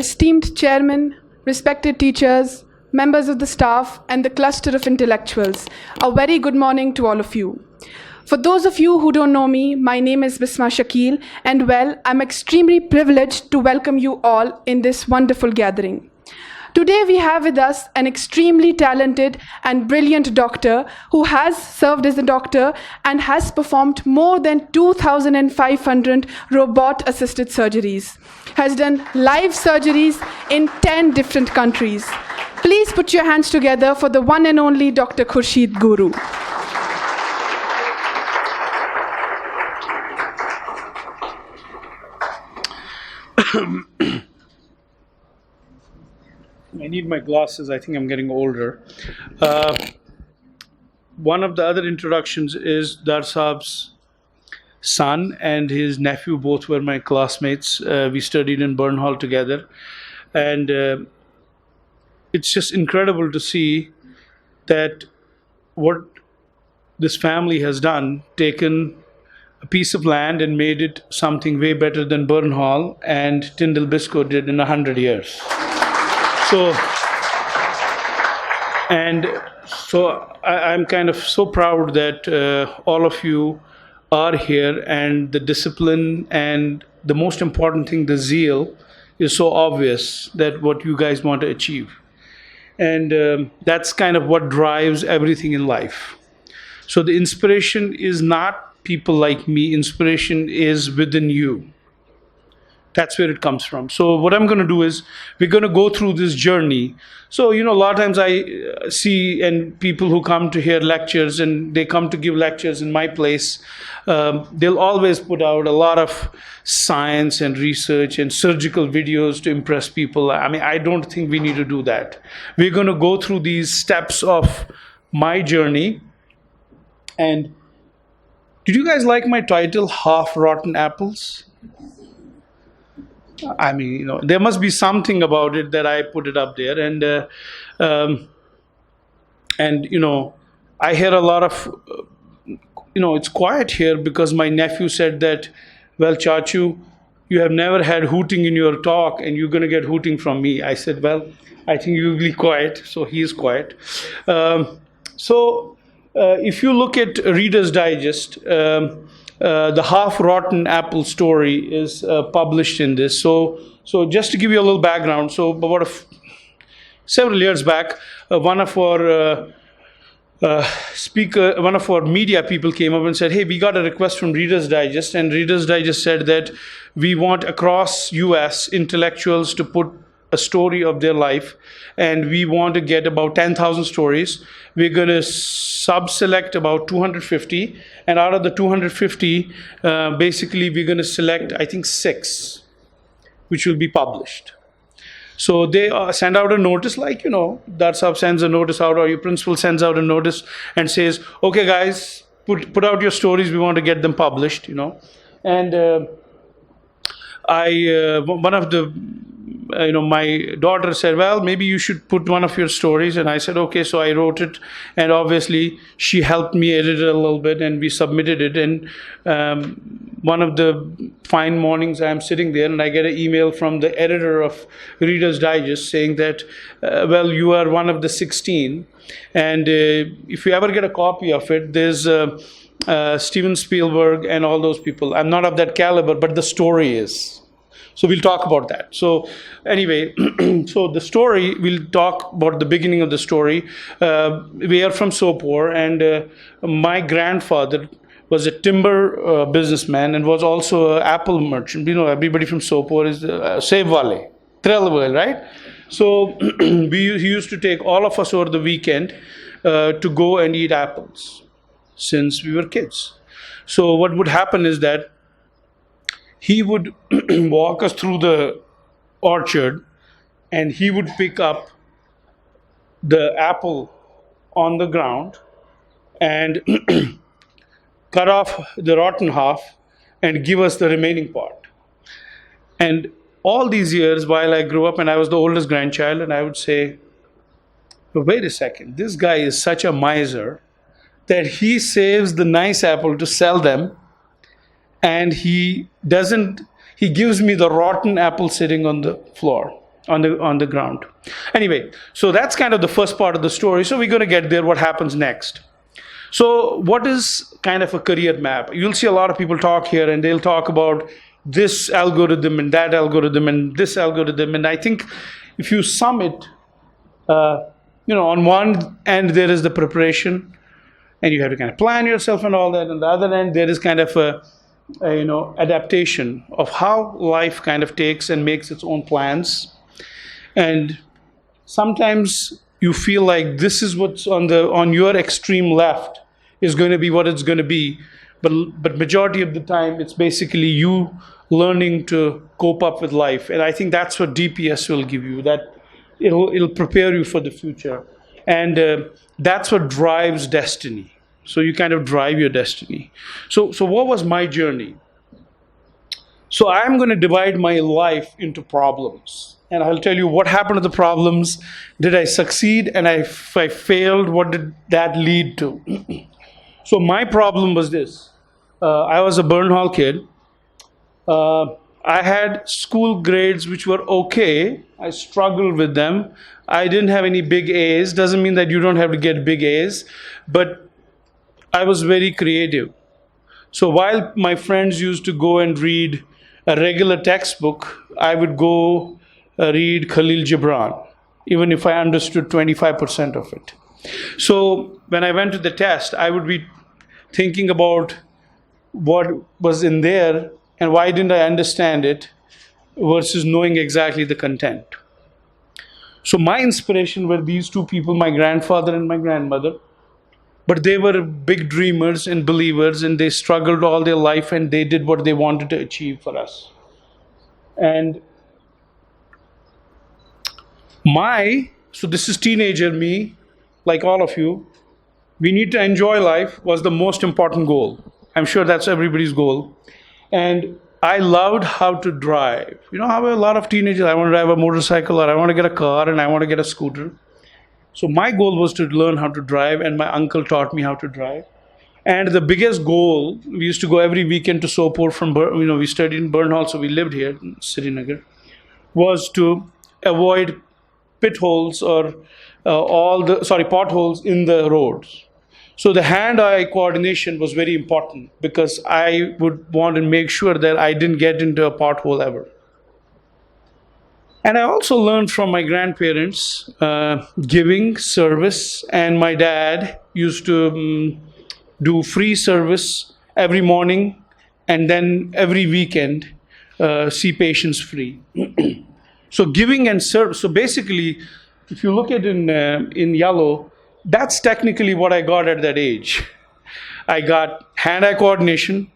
esteemed chairman, respected teachers, members of the staff, and the cluster of intellectuals, a very good morning to all of you. For those of you who don't know me, my name is Bisma Shakil, and well, I'm extremely privileged to welcome you all in this wonderful gathering. Today we have with us an extremely talented and brilliant doctor who has served as a doctor and has performed more than 2,500 robot-assisted surgeries, has done live surgeries in 10 different countries. Please put your hands together for the one and only Dr. Khurshid Guru. I need my glasses. I think I'm getting older. One of the other introductions is Dar Saab's son and his nephew. Both were my classmates. We studied in Burnhall together. And it's just incredible to see that what this family has done, taken a piece of land and made it something way better than Burnhall and Tyndall Biscoe did in 100 years. I'm kind of so proud that all of you are here, and the discipline and the most important thing, the zeal, is so obvious that what you guys want to achieve. And that's kind of what drives everything in life. So the inspiration is not people like me, inspiration is within you. That's where it comes from. So what I'm going to do is we're going to go through this journey. So, a lot of times I see and people who come to hear lectures and they come to give lectures in my place, they'll always put out a lot of science and research and surgical videos to impress people. I mean, I don't think we need to do that. We're going to go through these steps of my journey. And did you guys like my title, Half Rotten Apples? I mean, there must be something about it that I put it up there. And I hear a lot of, it's quiet here because my nephew said that, well, Chachu, you have never had hooting in your talk and you're going to get hooting from me. I said, well, I think you'll be quiet. So he is quiet. If you look at Reader's Digest, the half-rotten apple story is published in this. So just to give you a little background, so about several years back, one of our media people came up and said, hey, we got a request from Reader's Digest, and Reader's Digest said that we want across US intellectuals to put a story of their life, and we want to get about 10,000 stories. We're going to sub-select about 250, and out of the 250, basically we're going to select, I think, 6, which will be published. So they send out a notice, like, Dar Saab sends a notice out, or your principal sends out a notice and says, okay, guys, put out your stories, we want to get them published, And one of the my daughter said, well, maybe you should put one of your stories. And I said, okay. So I wrote it. And obviously, she helped me edit it a little bit. And we submitted it. And one of the fine mornings, I'm sitting there. And I get an email from the editor of Reader's Digest saying that, well, you are one of the 16. And if you ever get a copy of it, there's Steven Spielberg and all those people. I'm not of that caliber, but the story is. So we'll talk about that. So anyway, so the story, we'll talk about the beginning of the story. We are from Sopore, and my grandfather was a timber businessman and was also an apple merchant. Everybody from Sopore is Save Wale, Trelwell, right? So he used to take all of us over the weekend to go and eat apples since we were kids. So what would happen is that he would walk us through the orchard, and he would pick up the apple on the ground and cut off the rotten half and give us the remaining part. And all these years while I grew up, and I was the oldest grandchild, and I would say, but wait a second, this guy is such a miser that he saves the nice apple to sell them, and he gives me the rotten apple sitting on the floor. on the ground. Anyway, so that's kind of the first part of the story. So we're going to get there. What happens next? So what is kind of a career map? You'll see a lot of people talk here, and they'll talk about this algorithm and that algorithm and this algorithm. And I think if you sum it, on one end there is the preparation, and you have to kind of plan yourself and all that. And the other end there is kind of a adaptation of how life kind of takes and makes its own plans. And sometimes you feel like this is what's on your extreme left is going to be what it's going to be, but majority of the time it's basically you learning to cope up with life. And I think that's what DPS will give you, that it'll prepare you for the future. And that's what drives destiny. So you kind of drive your destiny. So what was my journey? So I'm going to divide my life into problems. And I'll tell you what happened to the problems. Did I succeed? And if I failed, what did that lead to? So my problem was this. I was a burn hall kid. I had school grades which were okay. I struggled with them. I didn't have any big A's. Doesn't mean that you don't have to get big A's. But I was very creative. So while my friends used to go and read a regular textbook, I would go read Khalil Gibran, even if I understood 25% of it. So when I went to the test, I would be thinking about what was in there and why didn't I understand it versus knowing exactly the content. So my inspiration were these two people, my grandfather and my grandmother. But they were big dreamers and believers, and they struggled all their life, and they did what they wanted to achieve for us. And so this is teenager me, like all of you. We need to enjoy life was the most important goal. I'm sure that's everybody's goal. And I loved how to drive. You know how a lot of teenagers, I want to drive a motorcycle, or I want to get a car, and I want to get a scooter. So my goal was to learn how to drive, and my uncle taught me how to drive. And the biggest goal, we used to go every weekend to Sopore we studied in Burnhall, so we lived here in Srinagar, was to avoid potholes or potholes in the roads. So the hand-eye coordination was very important because I would want to make sure that I didn't get into a pothole ever. And I also learned from my grandparents giving service, and my dad used to do free service every morning and then every weekend see patients free. So giving and service. So basically, if you look at it in yellow, that's technically what I got at that age. I got hand-eye coordination,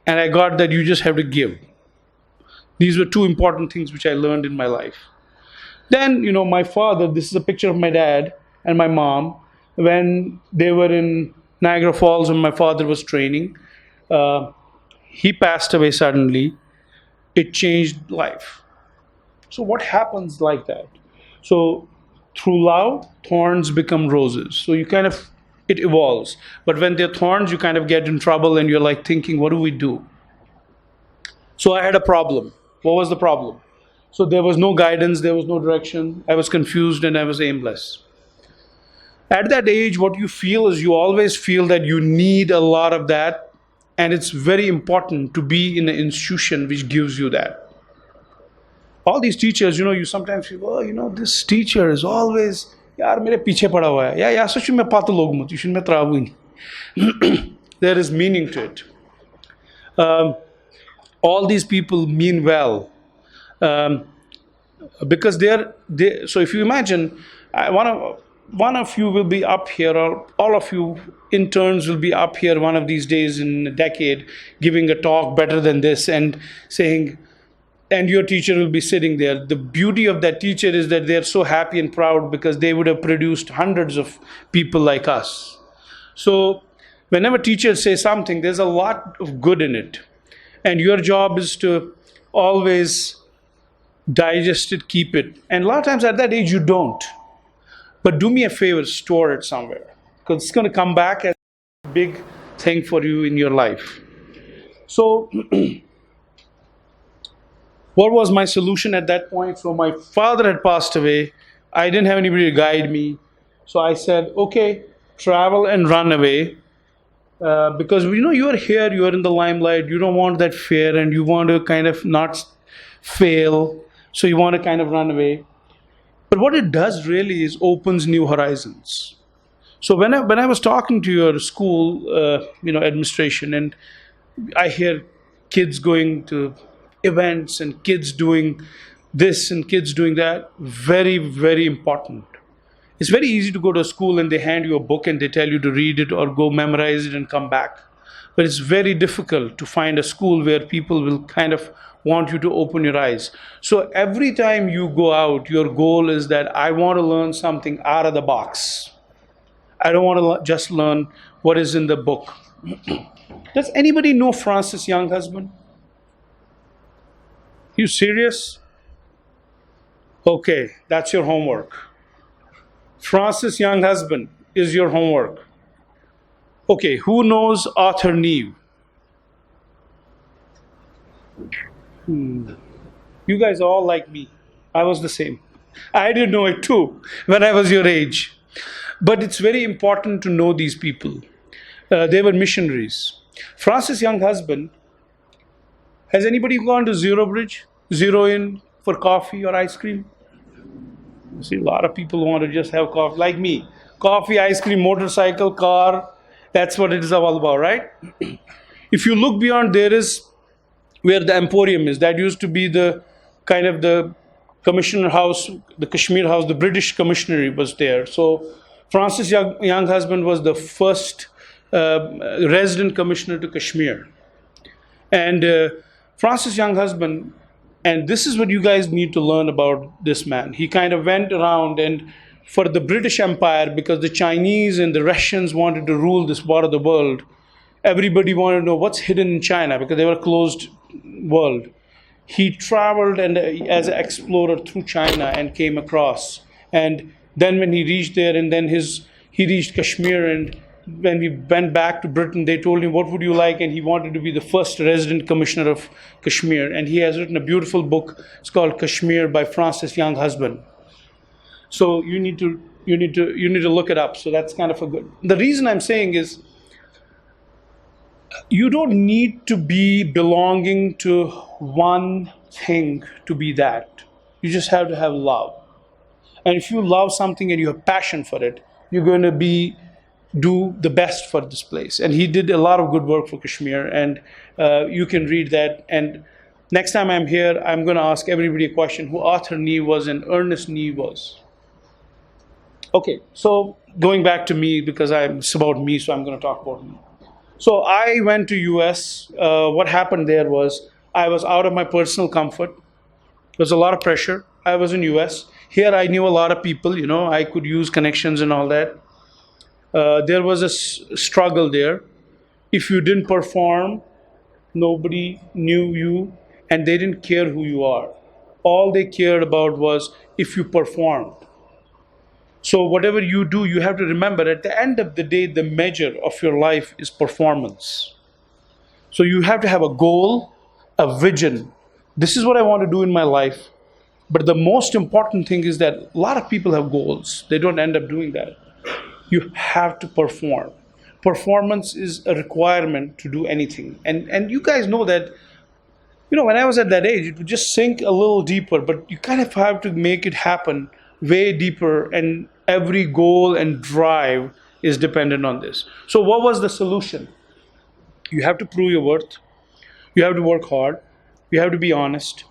and I got that you just have to give. These were two important things which I learned in my life. Then, my father, this is a picture of my dad and my mom when they were in Niagara Falls when my father was training. He passed away suddenly. It changed life. So what happens like that? So through love, thorns become roses. So it evolves. But when they're thorns, you kind of get in trouble and you're like thinking, what do we do? So I had a problem. What was the problem? So there was no guidance, there was no direction. I was confused and I was aimless. At that age, what you feel is you always feel that you need a lot of that. And it's very important to be in an institution which gives you that. All these teachers, you sometimes feel, this teacher is always, yaar mere piche pada hua hai. Ya sach mein pato log mut, you mein travu nahi. There is meaning to it. All these people mean well. Because so if you imagine, one of you will be up here, or all of you interns will be up here one of these days in a decade, giving a talk better than this and saying, and your teacher will be sitting there. The beauty of that teacher is that they're so happy and proud because they would have produced hundreds of people like us. So whenever teachers say something, there's a lot of good in it. And your job is to always digest it, keep it. And a lot of times at that age you don't. But do me a favor, store it somewhere. Because it's going to come back as a big thing for you in your life. So What was my solution at that point? So my father had passed away. I didn't have anybody to guide me. So I said, okay, travel and run away. Because you are here, you are in the limelight, you don't want that fear, and you want to kind of not fail, so you want to kind of run away. But what it does really is opens new horizons. So when I was talking to your school, administration, and I hear kids going to events and kids doing this and kids doing that, very, very important. It's very easy to go to a school and they hand you a book and they tell you to read it or go memorize it and come back. But it's very difficult to find a school where people will kind of want you to open your eyes. So every time you go out, your goal is that I want to learn something out of the box. I don't want to just learn what is in the book. Does anybody know Francis Younghusband? You serious? Okay, that's your homework. Francis Younghusband is your homework. Okay, who knows Arthur Neve? You guys are all like me. I was the same. I didn't know it too when I was your age. But it's very important to know these people. They were missionaries. Francis Younghusband, has anybody gone to Zero Bridge? Zero in for coffee or ice cream? You see, a lot of people want to just have coffee, like me. Coffee, ice cream, motorcycle, car, that's what it is all about, right? If you look beyond, there is where the Emporium is. That used to be the kind of the commissioner house, the Kashmir house, the British commissionary was there. So Francis Younghusband was the first resident commissioner to Kashmir. And Francis Younghusband, and this is what you guys need to learn about this man. He kind of went around and for the British Empire, because the Chinese and the Russians wanted to rule this part of the world, everybody wanted to know what's hidden in China because they were a closed world. He traveled and as an explorer through China and came across. And then when he reached there, and then he reached Kashmir, and when we went back to Britain, they told him, what would you like? And he wanted to be the first resident commissioner of Kashmir. And he has written a beautiful book. It's called Kashmir by Francis Younghusband. So you need to look it up. So that's kind of a good. The reason I'm saying is you don't need to be belonging to one thing to be that. You just have to have love. And if you love something and you have passion for it, you're going to do the best for this place. And he did a lot of good work for Kashmir, and you can read that. And next time I'm here, I'm going to ask everybody a question: who Arthur Neve was and Ernest Neve was. Okay, so going back to me, because it's about me, so I'm going to talk about me. So I went to US. What happened there was I was out of my personal comfort. There was a lot of pressure. I was in US. Here I knew a lot of people, I could use connections and all that. There was a struggle there. If you didn't perform, nobody knew you, and they didn't care who you are. All they cared about was if you performed. So whatever you do, you have to remember at the end of the day, the measure of your life is performance. So you have to have a goal, a vision. This is what I want to do in my life. But the most important thing is that a lot of people have goals. They don't end up doing that. You have to perform. Performance is a requirement to do anything. And you guys know that, when I was at that age, it would just sink a little deeper, but you kind of have to make it happen way deeper, and every goal and drive is dependent on this. So what was the solution? You have to prove your worth. You have to work hard. You have to be honest.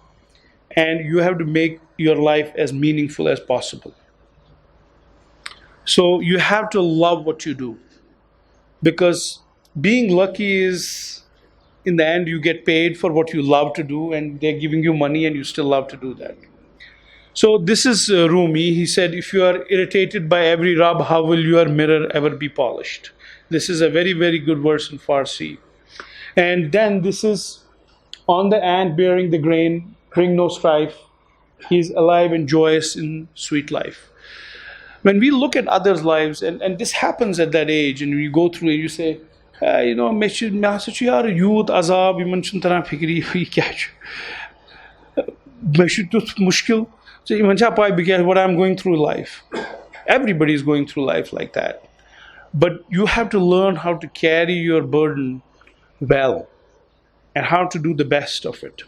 And you have to make your life as meaningful as possible. So you have to love what you do. Because being lucky is, in the end, you get paid for what you love to do, and they're giving you money and you still love to do that. So this is Rumi. He said, if you are irritated by every rub, how will your mirror ever be polished? This is a very, very good verse in Farsi. And then this is, on the ant bearing the grain, bring no strife. He is alive and joyous in sweet life. When we look at others' lives, and this happens at that age, and you go through it, you say, youth, azab, mushkil. So because what I'm going through life. Everybody is going through life like that. But you have to learn how to carry your burden well and how to do the best of it.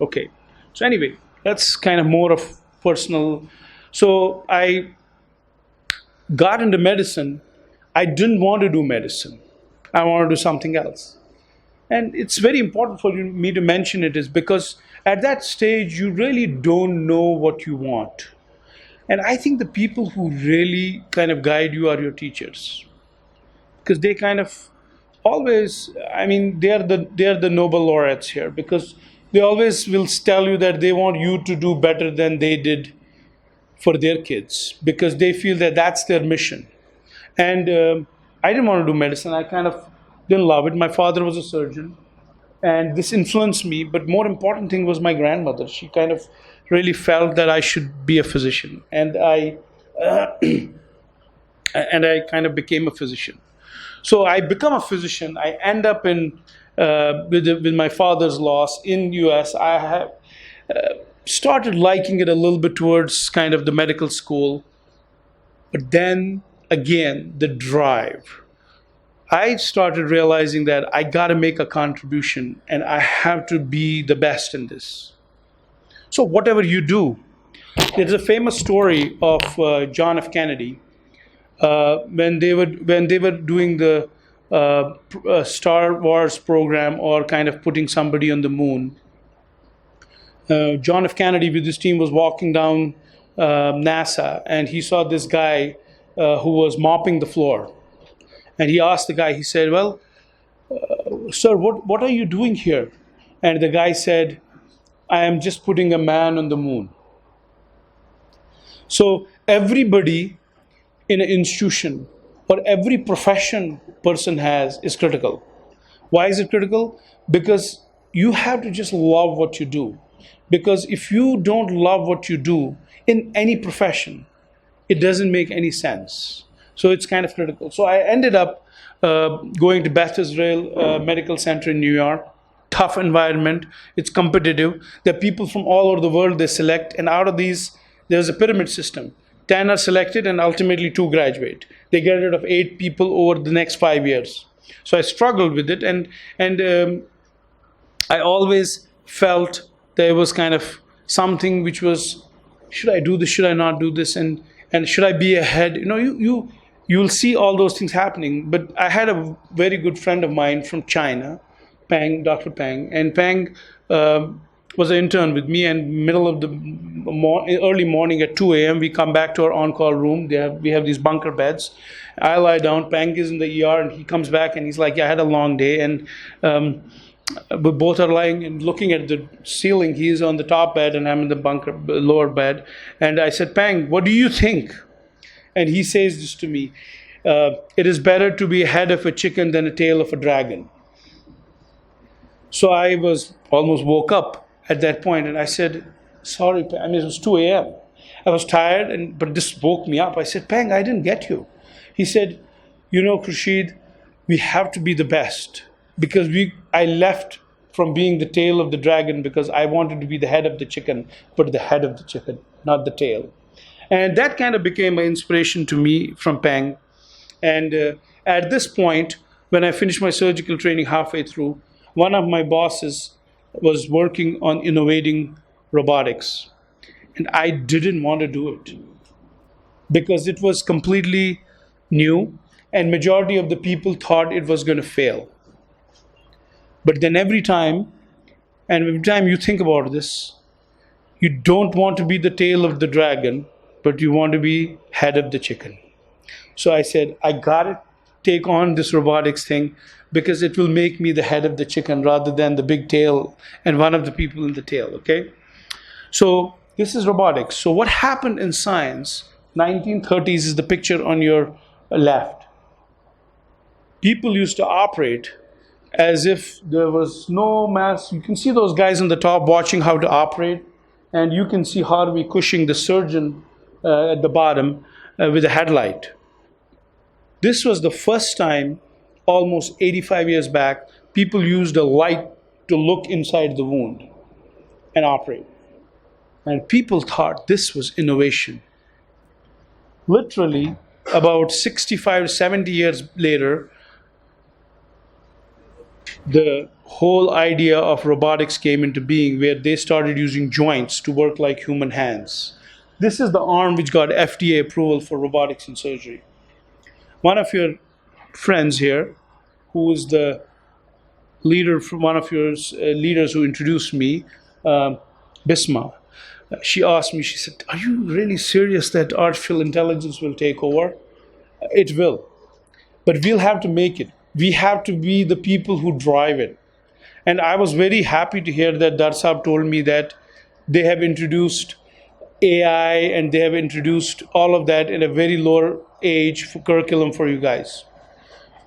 Okay. So anyway, that's kind of more of personal. So I got into medicine. I didn't want to do medicine. I wanted to do something else. And it's very important for me to mention it is because at that stage, you really don't know what you want. And I think the people who really kind of guide you are your teachers. Because they kind of always, I mean, they are the Nobel laureates here because they always will tell you that they want you to do better than they did for their kids because they feel that that's their mission. And I didn't want to do medicine. I kind of didn't love it. My father was a surgeon, and this influenced me. But more important thing was my grandmother. She kind of really felt that I should be a physician, and I kind of became a physician. So I become a physician. I end up in with my father's loss in U.S. I have started liking it a little bit towards kind of the medical school, but then again the drive. I started realizing that I got to make a contribution and I have to be the best in this. So whatever you do, there's a famous story of John F. Kennedy when they were doing the Star Wars program or kind of putting somebody on the moon. John F. Kennedy with his team was walking down NASA and he saw this guy who was mopping the floor. And he asked the guy, he said, well, sir, what are you doing here? And the guy said, I am just putting a man on the moon. So everybody in an institution or every profession person has is critical. Why is it critical? Because you have to just love what you do. Because if you don't love what you do in any profession, it doesn't make any sense. So it's kind of critical. So I ended up going to Beth Israel Medical Center in New York. Tough environment. It's competitive. There are people from all over the world they select. And out of these, there's a pyramid system. 10 are selected and ultimately 2 graduate. They get rid of 8 people over the next 5 years. So I struggled with it. And I always felt there was kind of something which was, should I do this? Should I not do this? And should I be ahead? You know, you'll see all those things happening. But I had a very good friend of mine from China, Pang, Dr. Pang. And Pang was an intern with me. And middle of the early morning at 2 a.m., we come back to our on-call room. We have these bunker beds. I lie down. Pang is in the ER, and he comes back, and he's like, yeah, I had a long day. And we both are lying and looking at the ceiling. He's on the top bed, and I'm in the lower bed. And I said, Pang, what do you think? And he says this to me, it is better to be a head of a chicken than a tail of a dragon. So I was almost woke up at that point, and I said, sorry, Pang. I mean, it was 2 a.m. I was tired, but this woke me up. I said, Pang, I didn't get you. He said, you know, Khurshid, we have to be the best. Because I left from being the tail of the dragon because I wanted to be the head of the chicken, but the head of the chicken, not the tail. And that kind of became an inspiration to me from Pang. And at this point, when I finished my surgical training halfway through, one of my bosses was working on innovating robotics. And I didn't want to do it because it was completely new and majority of the people thought it was going to fail. But then every time you think about this, you don't want to be the tail of the dragon, but you want to be head of the chicken. So I said, I got to take on this robotics thing because it will make me the head of the chicken rather than the big tail and one of the people in the tail, okay? So this is robotics. So what happened in science, 1930s is the picture on your left. People used to operate as if there was no mass. You can see those guys on the top watching how to operate, and you can see Harvey Cushing, the surgeon, at the bottom with a headlight. This was the first time, almost 85 years back, people used a light to look inside the wound and operate. And people thought this was innovation. Literally, about 65, 70 years later, the whole idea of robotics came into being, where they started using joints to work like human hands. This is the arm which got FDA approval for robotics and surgery. One of your friends here, who is the leader from one of your leaders who introduced me, Bisma, she asked me, she said, "Are you really serious that artificial intelligence will take over?" It will, but we'll have to make it. We have to be the people who drive it. And I was very happy to hear that Dar Saab told me that they have introduced AI and they have introduced all of that in a very lower age for curriculum for you guys.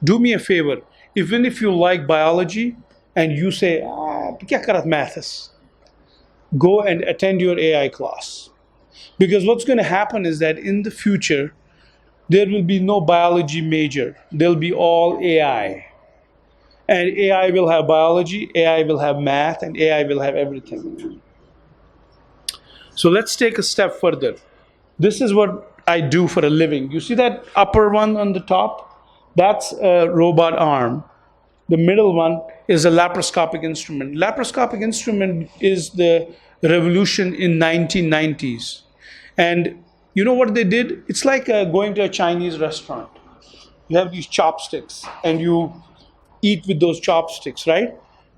Do me a favor, even if you like biology and you say, kya karat maths, go and attend your AI class. Because what's going to happen is that in the future, there will be no biology major. There'll be all AI. And AI will have biology, AI will have math, and AI will have everything. So let's take a step further. This is what I do for a living. You see that upper one on the top? That's a robot arm. The middle one is a laparoscopic instrument. Laparoscopic instrument is the revolution in 1990s. And you know what they did? It's like going to a Chinese restaurant. You have these chopsticks and you eat with those chopsticks, right?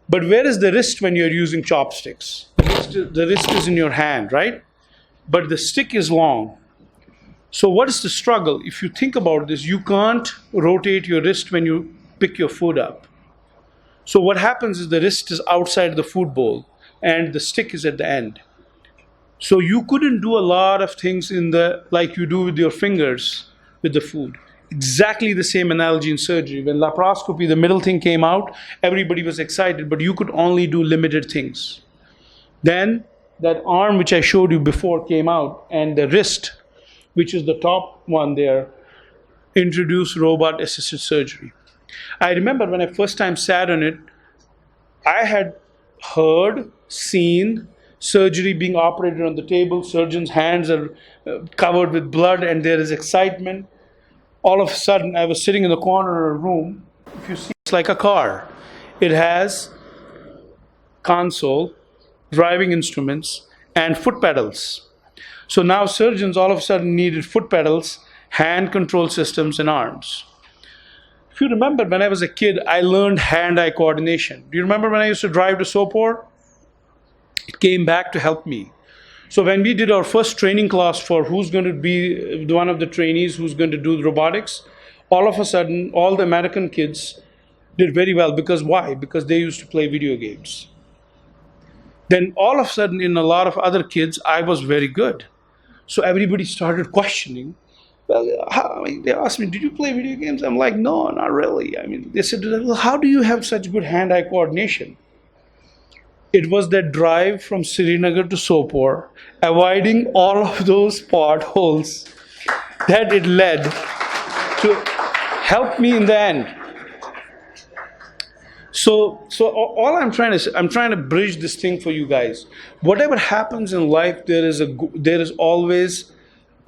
But where is the wrist when you're using chopsticks? The wrist is in your hand, right? But the stick is long. So what is the struggle? If you think about this, you can't rotate your wrist when you pick your food up. So what happens is the wrist is outside the food bowl and the stick is at the end. So you couldn't do a lot of things like you do with your fingers with the food. Exactly the same analogy in surgery. When laparoscopy, the middle thing came out, everybody was excited, but you could only do limited things. Then that arm which I showed you before came out, and the wrist, which is the top one there, introduced robot-assisted surgery. I remember when I first time sat on it, I had heard, seen surgery being operated on the table. Surgeons' hands are covered with blood and there is excitement. All of a sudden, I was sitting in the corner of a room. If you see, it's like a car. It has console, driving instruments, and foot pedals. So now surgeons all of a sudden needed foot pedals, hand control systems, and arms. If you remember, when I was a kid, I learned hand-eye coordination. Do you remember when I used to drive to Sopore? It came back to help me. So when we did our first training class for who's going to be one of the trainees who's going to do robotics, all of a sudden, all the American kids did very well. Because why? Because they used to play video games. Then all of a sudden, in a lot of other kids, I was very good. So everybody started questioning. Well, they asked me, did you play video games? I'm like, no, not really. They said, well, how do you have such good hand-eye coordination? It was that drive from Srinagar to Sopore, avoiding all of those potholes, that it led to help me in the end. So all I'm trying to bridge this thing for you guys. Whatever happens in life, there is always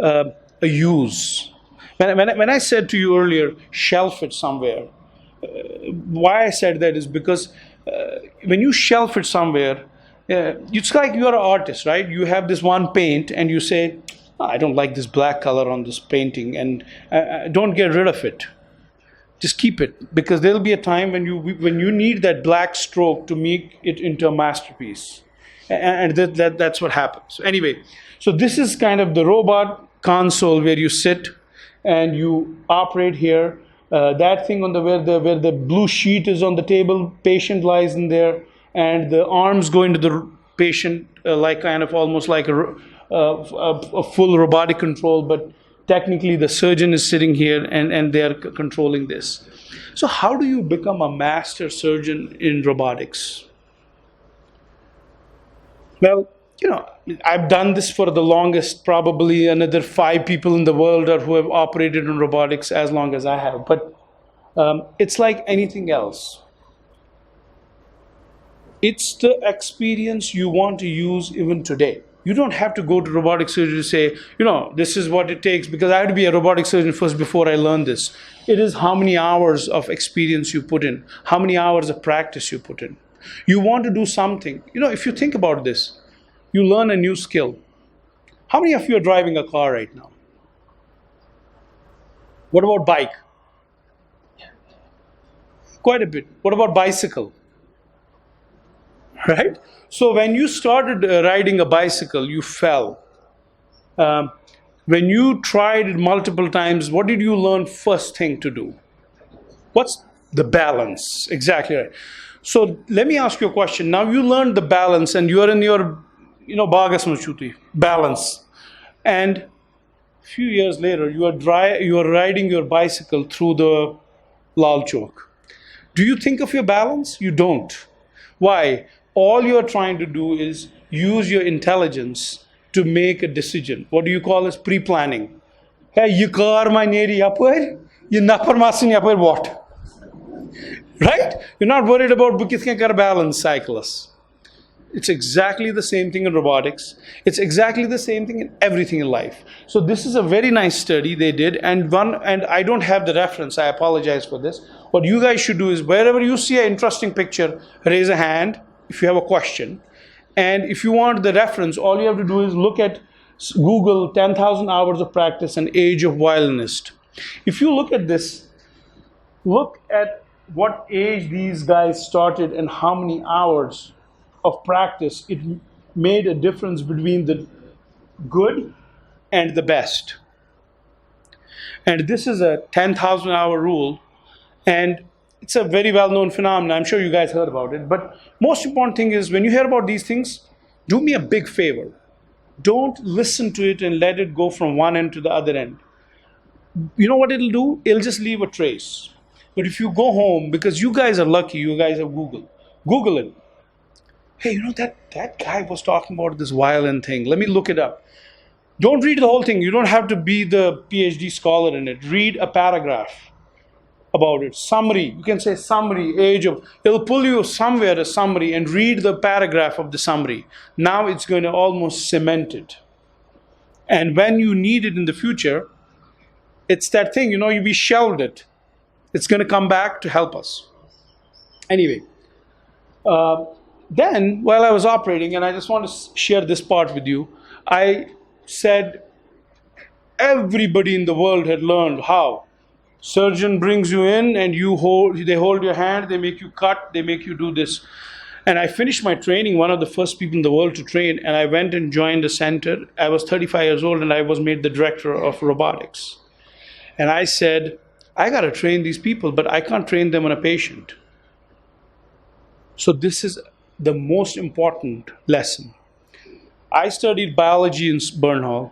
a use. When I said to you earlier, shelf it somewhere. Why I said that is because when you shelf it somewhere, it's like you're an artist, right? You have this one paint and you say, I don't like this black color on this painting, and don't get rid of it. Just keep it, because there'll be a time when you need that black stroke to make it into a masterpiece. And that's what happens. Anyway, so this is kind of the robot console where you sit and you operate here. That thing on where the blue sheet is on the table, patient lies in there, and the arms go into the patient, like kind of almost like a full robotic control, but technically the surgeon is sitting here and they are controlling this. So how do you become a master surgeon in robotics? Well, I've done this for the longest, probably another 5 people in the world who have operated in robotics as long as I have. But it's like anything else. It's the experience you want to use even today. You don't have to go to robotic surgery to say, this is what it takes, because I had to be a robotic surgeon first before I learned this. It is how many hours of experience you put in, how many hours of practice you put in. You want to do something. If you think about this, you learn a new skill. How many of you are driving a car right now? What about bike? Quite a bit. What about bicycle? Right? So when you started riding a bicycle, you fell. When you tried it multiple times, what did you learn first thing to do? What's the balance? Exactly right. So let me ask you a question. Now you learned the balance and you are in your, bagas machuti, balance. And a few years later, you are riding your bicycle through the Lal Chowk. Do you think of your balance? You don't. Why? All you're trying to do is use your intelligence to make a decision. What do you call as pre-planning? Hey, you car my neri yapar, you napar masin yapar what? Right? You're not worried about bukitke kar balance cyclists. It's exactly the same thing in robotics. It's exactly the same thing in everything in life. So this is a very nice study they did, and I don't have the reference, I apologize for this. What you guys should do is wherever you see an interesting picture, raise a hand if you have a question. And if you want the reference, all you have to do is look at Google 10,000 hours of practice and age of violinist. If you look at this, look at what age these guys started and how many hours of practice it made a difference between the good and the best. And this is a 10,000 hour rule, and it's a very well-known phenomenon. I'm sure you guys heard about it. But most important thing is, when you hear about these things, do me a big favor. Don't listen to it and let it go from one end to the other end. You know what it'll do? It'll just leave a trace. But if you go home, because you guys are lucky, you guys have Google it. Hey, that guy was talking about this violin thing. Let me look it up. Don't read the whole thing. You don't have to be the PhD scholar in it. Read a paragraph about it. Summary. You can say summary, it'll pull you somewhere a summary and read the paragraph of the summary. Now it's going to almost cement it. And when you need it in the future, it's that thing, we shelved it. It's going to come back to help us. Anyway. Then, while I was operating, and I just want to share this part with you, I said everybody in the world had learned how. Surgeon brings you in and they hold your hand, they make you cut, they make you do this. And I finished my training, one of the first people in the world to train, and I went and joined a center. I was 35 years old and I was made the director of robotics. And I said, I got to train these people, but I can't train them on a patient. So this is the most important lesson. I studied biology in Burnhall.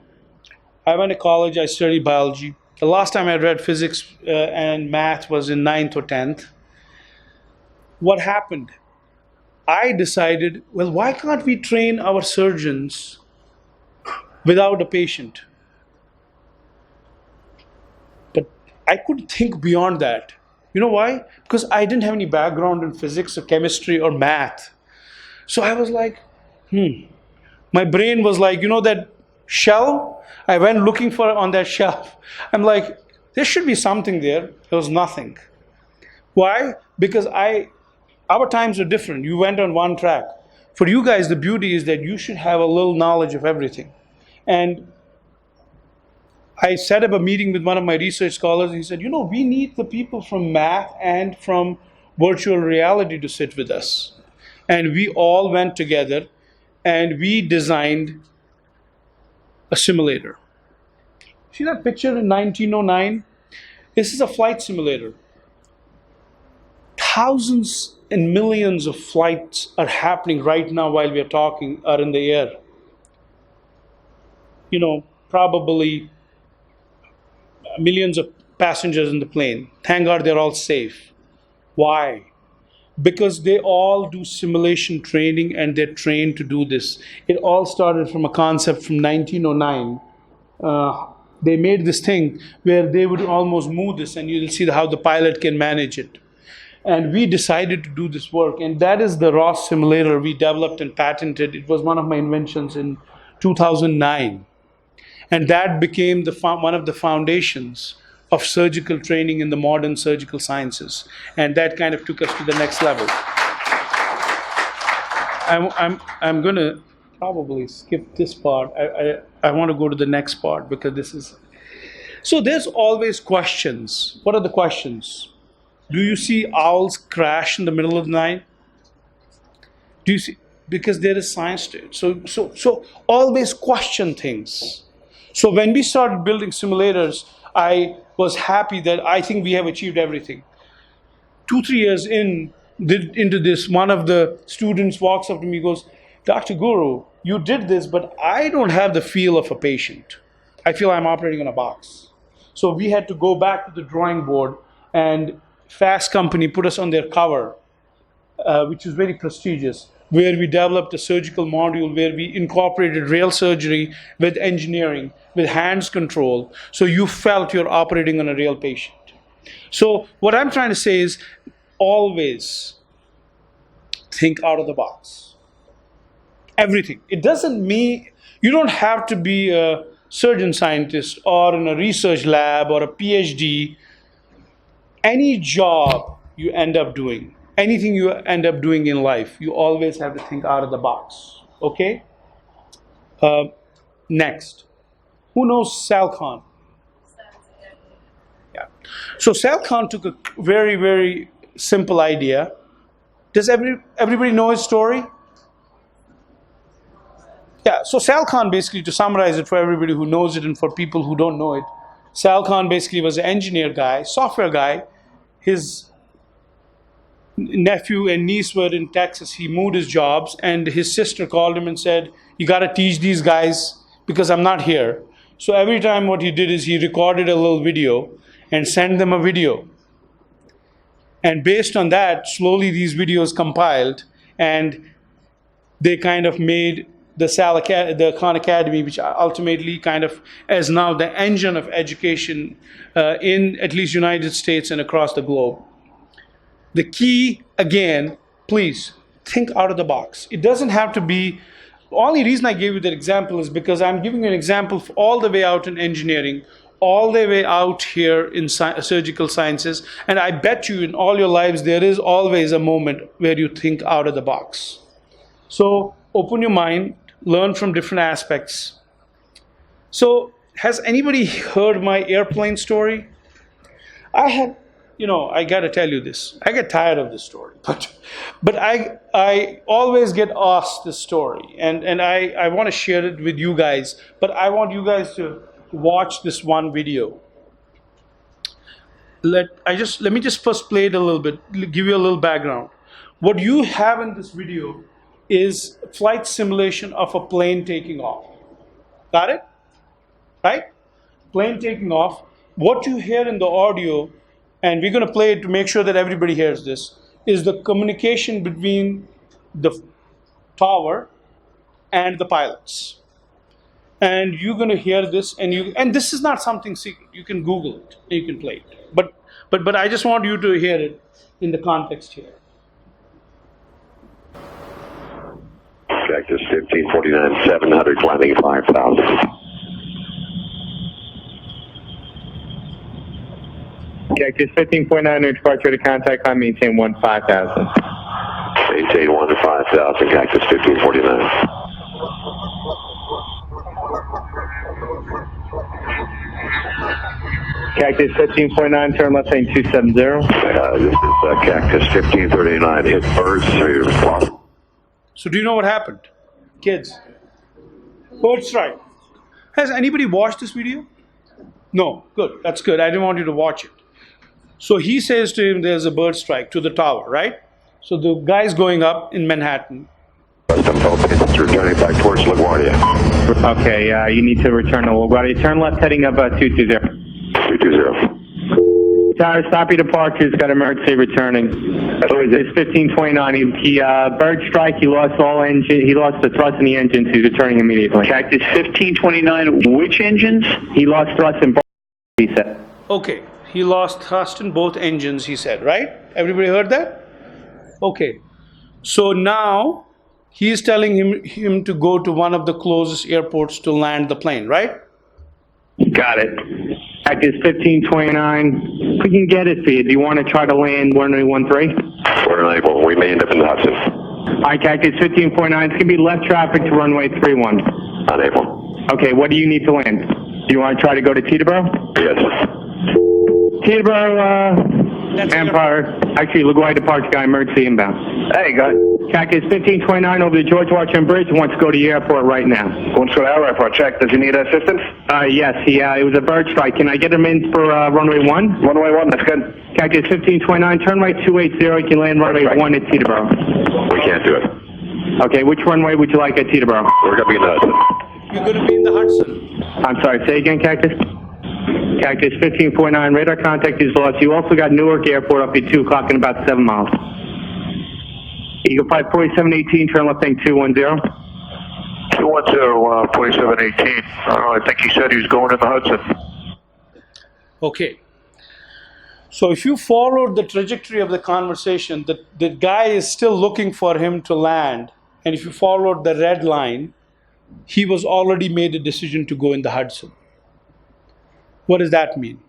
I went to college, I studied biology. The last time I read physics and math was in 9th or 10th. What happened? I decided, well, why can't we train our surgeons without a patient? But I couldn't think beyond that. You know why? Because I didn't have any background in physics or chemistry or math. So I was like, My brain was like, that shell? I went looking for on that shelf. I'm like, there should be something there. There was nothing. Why? Because our times are different. You went on one track. For you guys, the beauty is that you should have a little knowledge of everything. And I set up a meeting with one of my research scholars. He said, we need the people from math and from virtual reality to sit with us. And we all went together and we designed a simulator. See that picture in 1909? This is a flight simulator. Thousands and millions of flights are happening right now while we are talking, are in the air. Probably millions of passengers in the plane. Thank God they're all safe. Why? Because they all do simulation training and they're trained to do this. It all started from a concept from 1909. They made this thing where they would almost move this and you'll see how the pilot can manage it. And we decided to do this work, and that is the Ross simulator we developed and patented. It was one of my inventions in 2009. And that became one of the foundations of surgical training in the modern surgical sciences. And that kind of took us to the next level. I'm going to probably skip this part. I want to go to the next part because this is... So there's always questions. What are the questions? Do you see owls crash in the middle of the night? Do you see? Because there is science to it. So always question things. So when we started building simulators, I was happy that I think we have achieved everything. 2-3 years into this, one of the students walks up to me and goes, Dr. Guru, you did this, but I don't have the feel of a patient. I feel I'm operating on a box. So we had to go back to the drawing board, and Fast Company put us on their cover, which is very prestigious, where we developed a surgical module where we incorporated real surgery with engineering, with hands control, so you felt you're operating on a real patient. So what I'm trying to say is always think out of the box. Everything. It doesn't mean you don't have to be a surgeon scientist or in a research lab or a PhD. Any job you end up doing, anything you end up doing in life, you always have to think out of the box. Okay? Next. Who knows Salcon? Yeah. So Salcon took a very, very simple idea. Does everybody know his story? Yeah, so Salcon basically, to summarize it for everybody who knows it and for people who don't know it, Salcon basically was an engineer guy, software guy. His nephew and niece were in Texas. He moved his jobs, and his sister called him and said, you got to teach these guys because I'm not here. So every time what he did is he recorded a little video and sent them a video. And based on that, slowly these videos compiled, and they kind of made the Khan Academy, which ultimately kind of is now the engine of education in at least United States and across the globe. The key, again, please think out of the box. It doesn't have to be, the only reason I gave you that example is because I'm giving you an example all the way out in engineering, all the way out here in surgical sciences, and I bet you in all your lives there is always a moment where you think out of the box. So open your mind, learn from different aspects. So has anybody heard my airplane story? I got to tell you this. I get tired of this story, but I always get asked this story, and I want to share it with you guys, but I want you guys to watch this one video. Let me just first play it a little bit, give you a little background. What you have in this video is flight simulation of a plane taking off. Got it? Right? Plane taking off. What you hear in the audio, and we're going to play it to make sure that everybody hears this, is the communication between the tower and the pilots. And you're going to hear this, and this is not something secret. You can Google it, you can play it. But I just want you to hear it in the context here. Cactus 1549, 700, climbing 5,000. Cactus 1549, departure to contact, climb, maintain 15,000. Maintain 15,000, Cactus 1549. Cactus 1549, turn left lane 270. This is Cactus 1539, hit birds, so you're responsible. So do you know what happened? Kids. Bird strike. Has anybody watched this video? No. Good. That's good. I didn't want you to watch it. So he says to him, there's a bird strike to the tower, right? So the guy's going up in Manhattan. Returning back towards LaGuardia. Okay, you need to return to LaGuardia. Turn left heading up 220. 220. Tower, stop your departures, got emergency returning. It's 1529. He bird strike, he lost the thrust in the engines, he's returning immediately. Cactus 1529, which engines? He lost thrust in both, he said. Okay. He lost thrust in both engines, he said, right? Everybody heard that? Okay. So now he is telling him to go to one of the closest airports to land the plane, right? Got it. Cactus 1529. We can get it for you. Do you want to try to land runway 13? We're unable. We may end up in the Hudson. All right, Cactus 1549. It's going to be left traffic to runway 31. Unable. Okay, what do you need to land? Do you want to try to go to Teterboro? Yes. Teterboro, Empire. Actually, LaGuardia Departure guy, emergency inbound. Hey, guy. Cactus 1529 over the George Washington Bridge. Wants to go to the airport right now. Wants to go to our airport. Check. Does he need assistance? Yes, it was a bird strike. Can I get him in for runway 1? Runway 1, that's good. Cactus 1529, turn right 280. You can land runway 1 at Teterboro. We can't do it. Okay, which runway would you like at Teterboro? We're going to be in the Hudson. You're going to be in the Hudson. I'm sorry, say again, Cactus? Cactus 1549, radar contact is lost. You also got Newark Airport up at 2 o'clock in about 7 miles. Eagle 54718, turn left thing 210. 210, 4718. I think he said he was going in the Hudson. Okay. So if you followed the trajectory of the conversation, the guy is still looking for him to land. And if you followed the red line, he was already made a decision to go in the Hudson. What does that mean?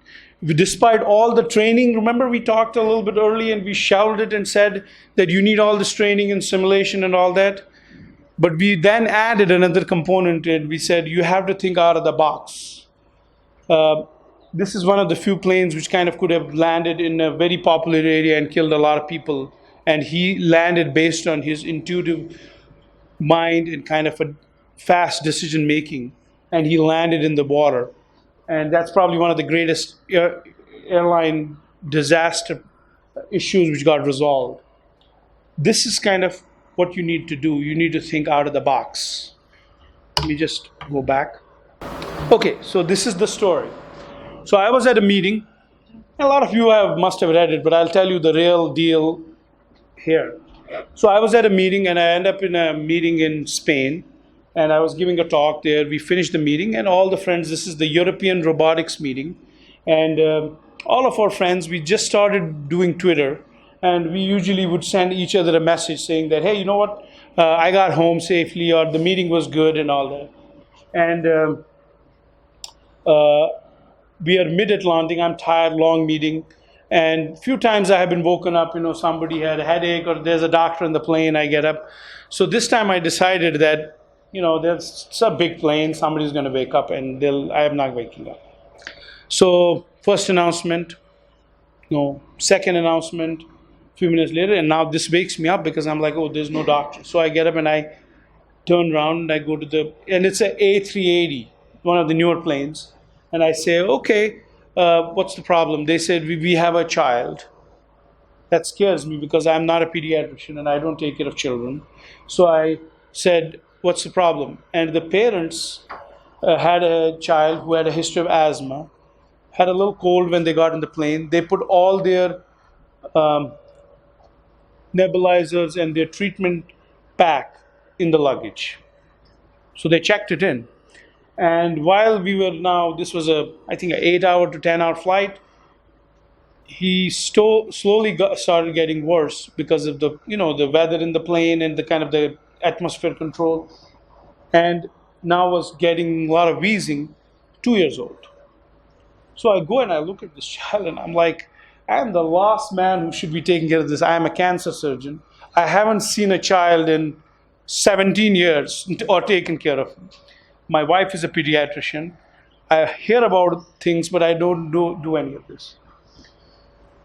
Despite all the training, remember we talked a little bit early and we shouted it and said that you need all this training and simulation and all that. But we then added another component and we said you have to think out of the box. This is one of the few planes which kind of could have landed in a very popular area and killed a lot of people. And he landed based on his intuitive mind and kind of a fast decision making. And he landed in the water. And that's probably one of the greatest airline disaster issues which got resolved. This is kind of what you need to do. You need to think out of the box. Let me just go back. Okay, so this is the story. So I was at a meeting. A lot of you must have read it, but I'll tell you the real deal here. So I was at a meeting and I ended up in a meeting in Spain. And I was giving a talk there. We finished the meeting and all the friends, this is the European Robotics meeting. And all of our friends, we just started doing Twitter. And we usually would send each other a message saying that, hey, you know what? I got home safely or the meeting was good and all that. And we are mid-Atlantic. I'm tired, long meeting. And a few times I have been woken up, somebody had a headache or there's a doctor in the plane, I get up. So this time I decided that it's a big plane, somebody's going to wake up and I am not waking up. So first announcement, second announcement, a few minutes later, and now this wakes me up because I'm like, oh, there's no doctor. So I get up and I turn around and I go to and it's an A380, one of the newer planes. And I say, okay, what's the problem? They said, we have a child. That scares me because I'm not a pediatrician and I don't take care of children. So I said, what's the problem? And the parents had a child who had a history of asthma, had a little cold when they got in the plane. They put all their nebulizers and their treatment pack in the luggage. So they checked it in. And while we were this was I think an 8-hour to 10-hour flight, he slowly started getting worse because of the weather in the plane and the kind of the atmosphere control, and now was getting a lot of wheezing, 2 years old. So I go and I look at this child and I'm like, I am the last man who should be taking care of this. I am a cancer surgeon. I haven't seen a child in 17 years or taken care of him. My wife is a pediatrician. I hear about things, but I don't do any of this.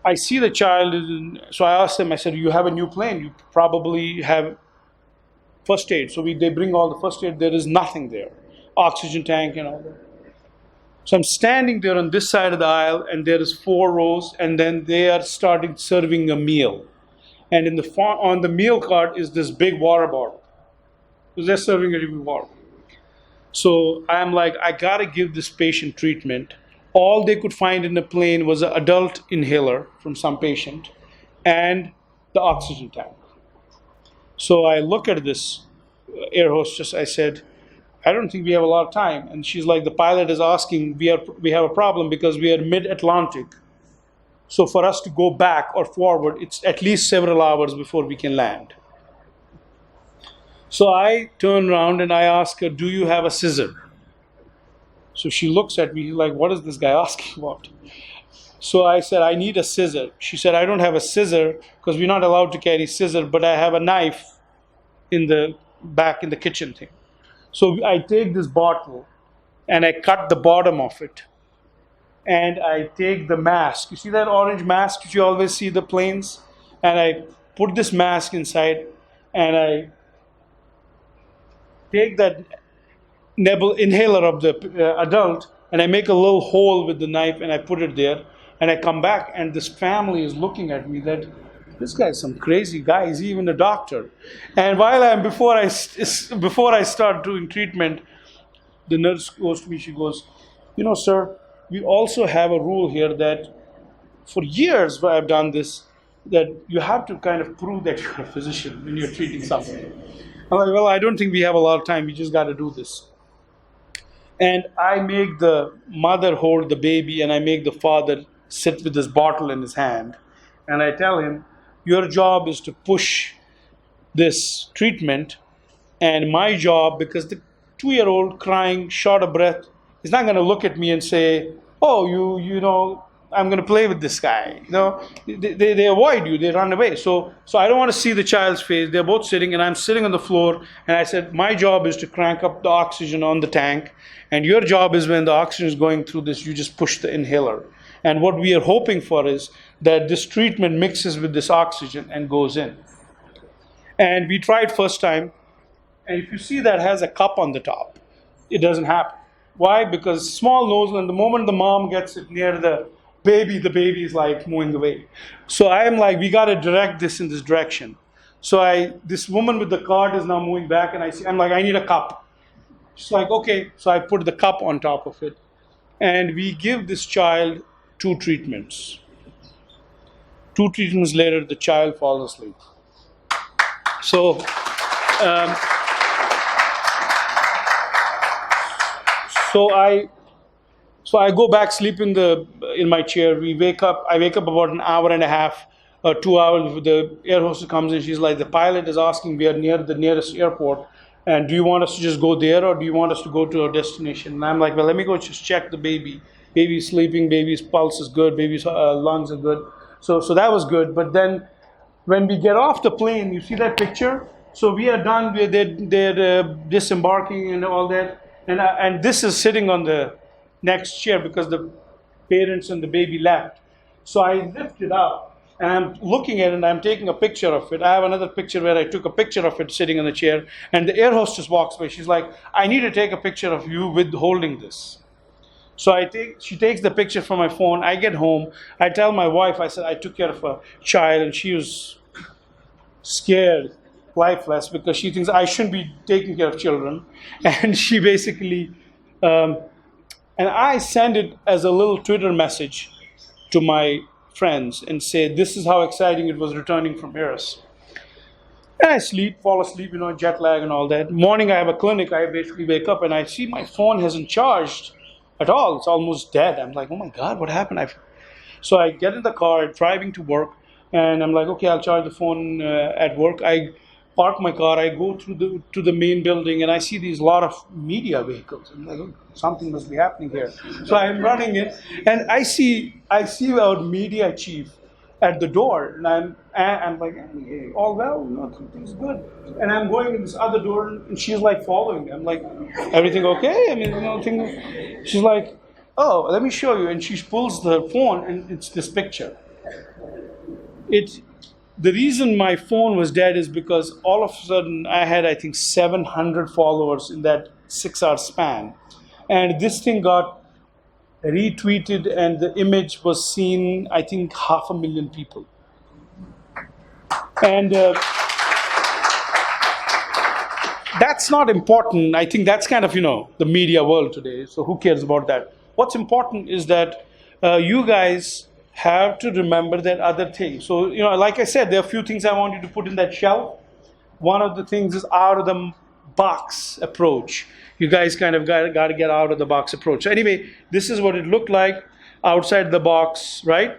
I see the child, so I asked them, I said, you have a new plane. You probably have first aid. So they bring all the first aid. There is nothing there. Oxygen tank and all that. So I'm standing there on this side of the aisle and there is 4 rows and then they are starting serving a meal. And on the meal cart is this big water bottle. So they're serving a big water. So I'm like, I gotta give this patient treatment. All they could find in the plane was an adult inhaler from some patient and the oxygen tank. So I look at this air hostess, I said, I don't think we have a lot of time. And she's like, the pilot is asking, we have a problem because we are mid-Atlantic. So for us to go back or forward, it's at least several hours before we can land. So I turn around and I ask her, do you have a scissor? So she looks at me like, what is this guy asking about? So I said, I need a scissor. She said, I don't have a scissor because we're not allowed to carry scissor, but I have a knife in the back in the kitchen thing. So I take this bottle and I cut the bottom of it. And I take the mask. You see that orange mask that you always see the planes? And I put this mask inside and I take that inhaler of the adult and I make a little hole with the knife and I put it there. And I come back and this family is looking at me that this guy's some crazy guy. He's even a doctor. And before I start doing treatment, the nurse goes to me. She goes, sir, we also have a rule here that for years I've done this, that you have to kind of prove that you're a physician when you're treating somebody. I'm like, well, I don't think we have a lot of time. We just got to do this. And I make the mother hold the baby and I make the father sit with this bottle in his hand. And I tell him, your job is to push this treatment. And my job, because the 2-year-old crying, short of breath, is not going to look at me and say, oh, I'm going to play with this guy. They avoid you, they run away. So I don't want to see the child's face. They're both sitting and I'm sitting on the floor. And I said, my job is to crank up the oxygen on the tank. And your job is when the oxygen is going through this, you just push the inhaler. And what we are hoping for is that this treatment mixes with this oxygen and goes in. And we tried first time. And if you see that has a cup on the top, it doesn't happen. Why? Because small nozzle, and the moment the mom gets it near the baby is like moving away. So I am like, we got to direct this in this direction. So this woman with the card is now moving back, and I'm like, I need a cup. She's like, okay. So I put the cup on top of it, and we give this child 2 treatments. 2 treatments later, the child falls asleep. So. So I go back, sleep in my chair. I wake up about an hour and a half, 2 hours. The air hostess comes in. She's like, the pilot is asking, we are near the nearest airport, and do you want us to just go there, or do you want us to go to our destination? And I'm like, well, let me go just check the baby. Baby's sleeping. Baby's pulse is good. Baby's lungs are good. So that was good. But then when we get off the plane, you see that picture? So we are done. They're disembarking and all that. And this is sitting on the next chair because the parents and the baby left. So I lift it up and I'm looking at it and I'm taking a picture of it. I have another picture where I took a picture of it sitting in the chair, and the air hostess walks by. She's like, I need to take a picture of you with holding this. So she takes the picture from my phone. I get home. I tell my wife, I said, I took care of a child, and she was scared, lifeless, because she thinks I shouldn't be taking care of children. And she basically, and I send it as a little Twitter message to my friends and say, this is how exciting it was returning from Paris. And I fall asleep, jet lag and all that. Morning I have a clinic. I basically wake up and I see my phone hasn't charged at all. It's almost dead. I'm like, oh my God, what happened? So I get in the car, driving to work, and I'm like, okay, I'll charge the phone at work. I park my car, I go through to the main building, and I see these lot of media vehicles. I'm like, oh, something must be happening here. So I'm running in, and I see our media chief at the door, and I'm like, hey, all well, everything's good. And I'm going in this other door, and she's like following me. I'm like, everything okay? I mean, she's like, oh, let me show you. And she pulls the phone, and it's this picture. The reason my phone was dead is because all of a sudden I had, I think, 700 followers in that 6-hour span. And this thing got retweeted and the image was seen, I think, 500,000 people. And that's not important. I think that's kind of, the media world today. So who cares about that? What's important is that you guys have to remember that other thing. So, like I said, there are a few things I want you to put in that shelf. One of the things is out of the box approach. You guys kind of got to get out of the box approach. So anyway, this is what it looked like outside the box, right?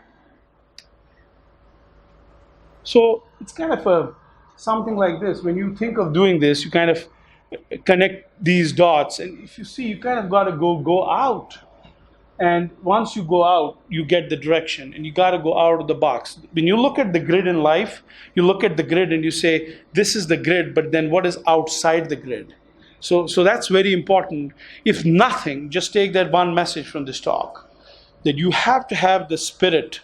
So it's kind of something like this. When you think of doing this, you kind of connect these dots, and if you see, you kind of got to go out. And once you go out, you get the direction, and you got to go out of the box. When you look at the grid in life, you look at the grid and you say, this is the grid, but then what is outside the grid? So that's very important. If nothing, just take that one message from this talk, that you have to have the spirit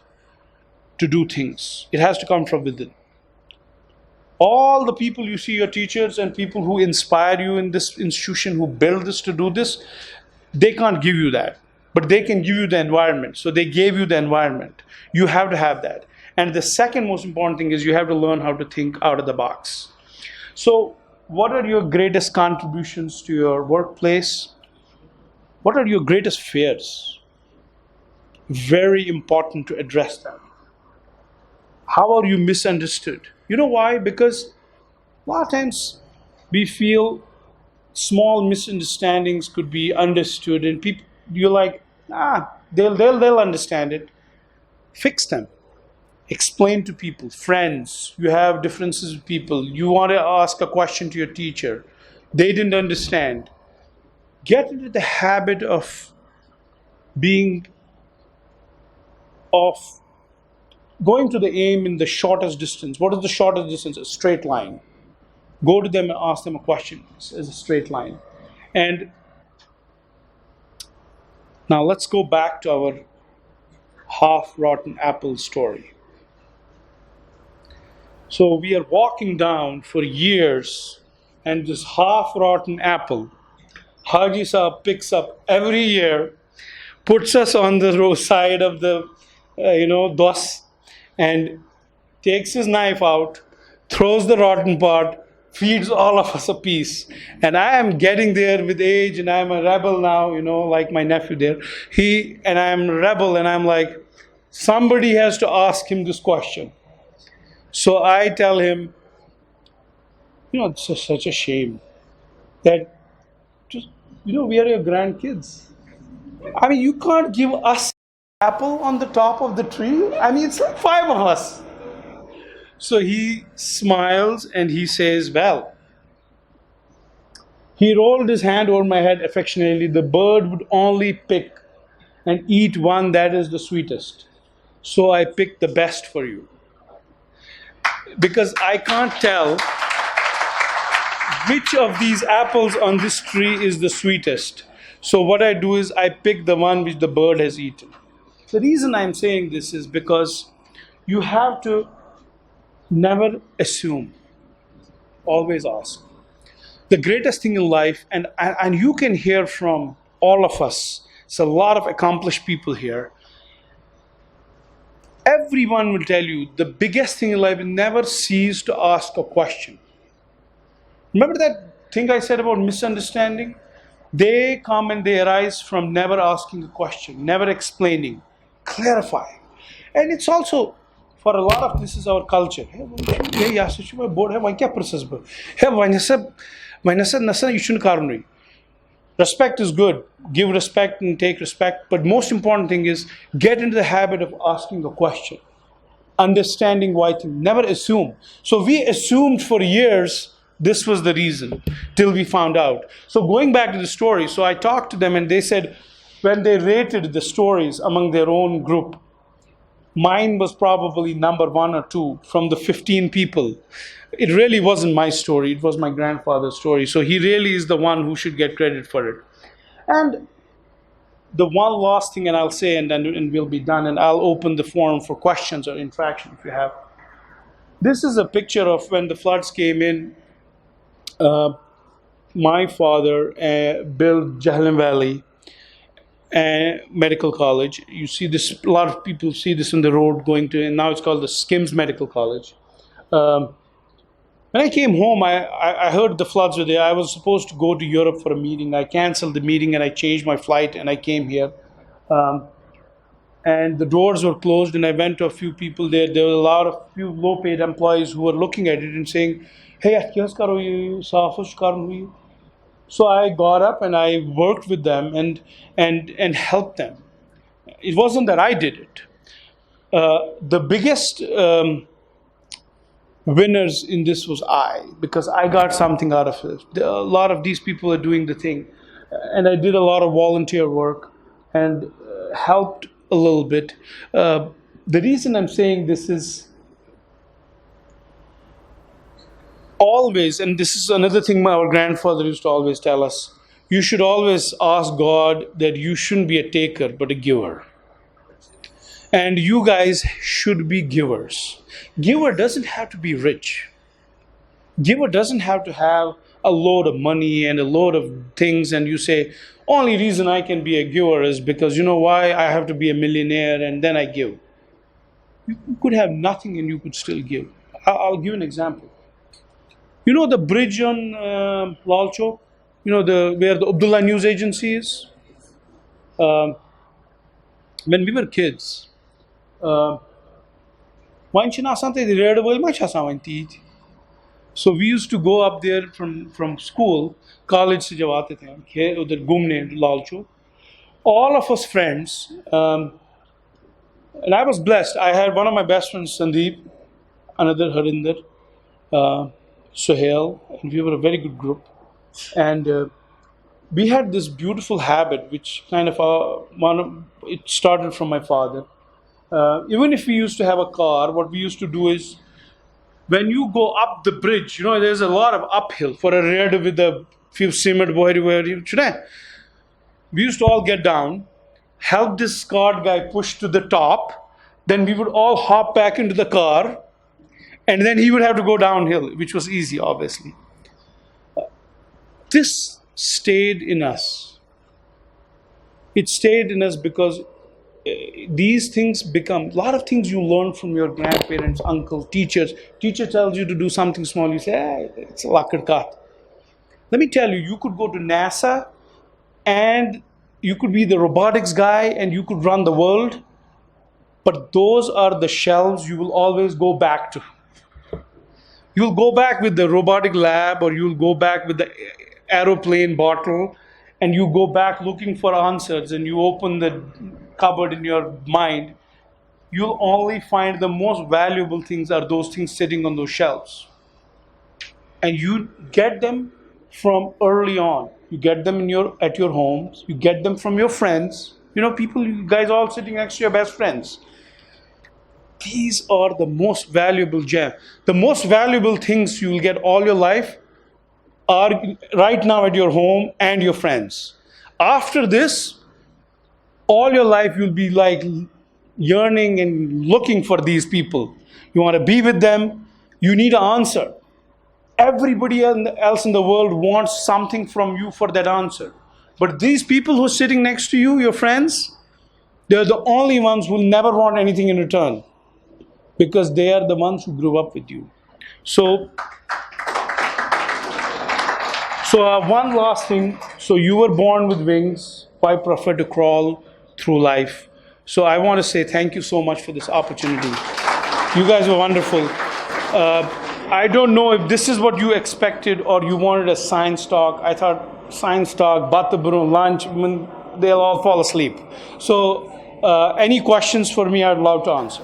to do things. It has to come from within. All the people you see, your teachers and people who inspire you in this institution, who build this to do this, they can't give you that. But they can give you the environment. So they gave you the environment. You have to have that. And the second most important thing is you have to learn how to think out of the box. So what are your greatest contributions to your workplace? What are your greatest fears? Very important to address them. How are you misunderstood? You know why? Because a lot of times we feel small misunderstandings could be understood, and people, you're like, they'll understand it. Fix them. Explain to people, friends. You have differences with people. You want to ask a question to your teacher. They didn't understand. Get into the habit of going to the aim in the shortest distance. What is the shortest distance? A straight line. Go to them and ask them a question. It's a straight line. And now let's go back to our half-rotten apple story. So we are walking down for years, and this half-rotten apple, Haji Saab picks up every year, puts us on the roadside of the, dos, and takes his knife out, throws the rotten part, feeds all of us a piece. And I am getting there with age, and I'm a rebel now, like my nephew there. And I'm a rebel, and I'm like, somebody has to ask him this question. So I tell him, it's such a shame that we are your grandkids. I mean, you can't give us an apple on the top of the tree. I mean, it's like 5 of us. So he smiles and he says, well, he rolled his hand over my head affectionately. The bird would only pick and eat one that is the sweetest. So I picked the best for you. Because I can't tell which of these apples on this tree is the sweetest. So what I do is I pick the one which the bird has eaten. The reason I'm saying this is because you have to never assume. Always ask. The greatest thing in life, and you can hear from all of us, it's a lot of accomplished people here. Everyone will tell you the biggest thing in life is never cease to ask a question. Remember that thing I said about misunderstanding? They come and they arise from never asking a question, never explaining, clarifying. And it's also, for a lot of this is our culture. Respect is good. Give respect and take respect. But most important thing is get into the habit of asking a question. Understanding why things. Never assume. So we assumed for years this was the reason till we found out. So going back to the story, so I talked to them and they said when they rated the stories among their own group, mine was probably number 1 or 2 from the 15 people. It really wasn't my story, it was my grandfather's story. So he really is the one who should get credit for it. And the one last thing, and I'll say, and we'll be done, and I'll open the forum for questions or interaction if you have. This is a picture of when the floods came in. My father built Jahlim Valley Medical College. You see this, a lot of people see this on the road going to, and now it's called the Skims Medical College. When I came home, I heard the floods were there. I was supposed to go to Europe for a meeting. I canceled the meeting and I changed my flight and I came here. And the doors were closed and I went to a few people there. There were few low-paid employees who were looking at it and saying, hey, so I got up and I worked with them and helped them. It wasn't that I did it. The biggest winners in this was I, because I got something out of it. A lot of these people are doing the thing, and I did a lot of volunteer work and helped a little bit. The reason I'm saying this is always, and this is another thing our grandfather used to always tell us, you should always ask God that you shouldn't be a taker but a giver. And you guys should be givers. Giver doesn't have to be rich. Giver doesn't have to have a load of money and a load of things, and you say, only reason I can be a giver is because, you know why, I have to be a millionaire and then I give. You could have nothing and you could still give. I'll give an example. You know the bridge on Lal Chowk? You know where the Abdullah News Agency is? When we were kids, so we used to go up there from school, college se jab aate the hum udhar ghumne Lal Chowk. All of us friends, and I was blessed. I had one of my best friends, Sandeep, another Harinder, Suhail, and we were a very good group. And we had this beautiful habit, which kind of it started from my father. Even if we used to have a car, what we used to do is, when you go up the bridge, you know, there's a lot of uphill for a raid with a few cement boy. We used to all get down, help this cart guy push to the top, then we would all hop back into the car, and then he would have to go downhill, which was easy, obviously. This stayed in us. It stayed in us because these things become, a lot of things you learn from your grandparents, uncle, teachers. Teacher tells you to do something small, you say, hey, it's a lakad kat. Let me tell you, you could go to NASA and you could be the robotics guy and you could run the world, but those are the shelves you will always go back to. You'll go back with the robotic lab, or you'll go back with the aeroplane bottle, and you go back looking for answers, and you open the cupboard in your mind. You'll only find the most valuable things are those things sitting on those shelves. And you get them from early on. You get them at your homes. You get them from your friends. You know, people, you guys all sitting next to your best friends. These are the most valuable gem. The most valuable things you will get all your life are right now at your home and your friends. After this, all your life you'll be like yearning and looking for these people. You want to be with them. You need an answer. Everybody else in the world wants something from you for that answer. But these people who are sitting next to you, your friends, they're the only ones who will never want anything in return, because they are the ones who grew up with you. So one last thing. So you were born with wings. Why prefer to crawl through life? So I want to say thank you so much for this opportunity. You guys were wonderful. I don't know if this is what you expected or you wanted a science talk. I thought science talk, batabro, lunch, they'll all fall asleep. So any questions for me, I'd love to answer.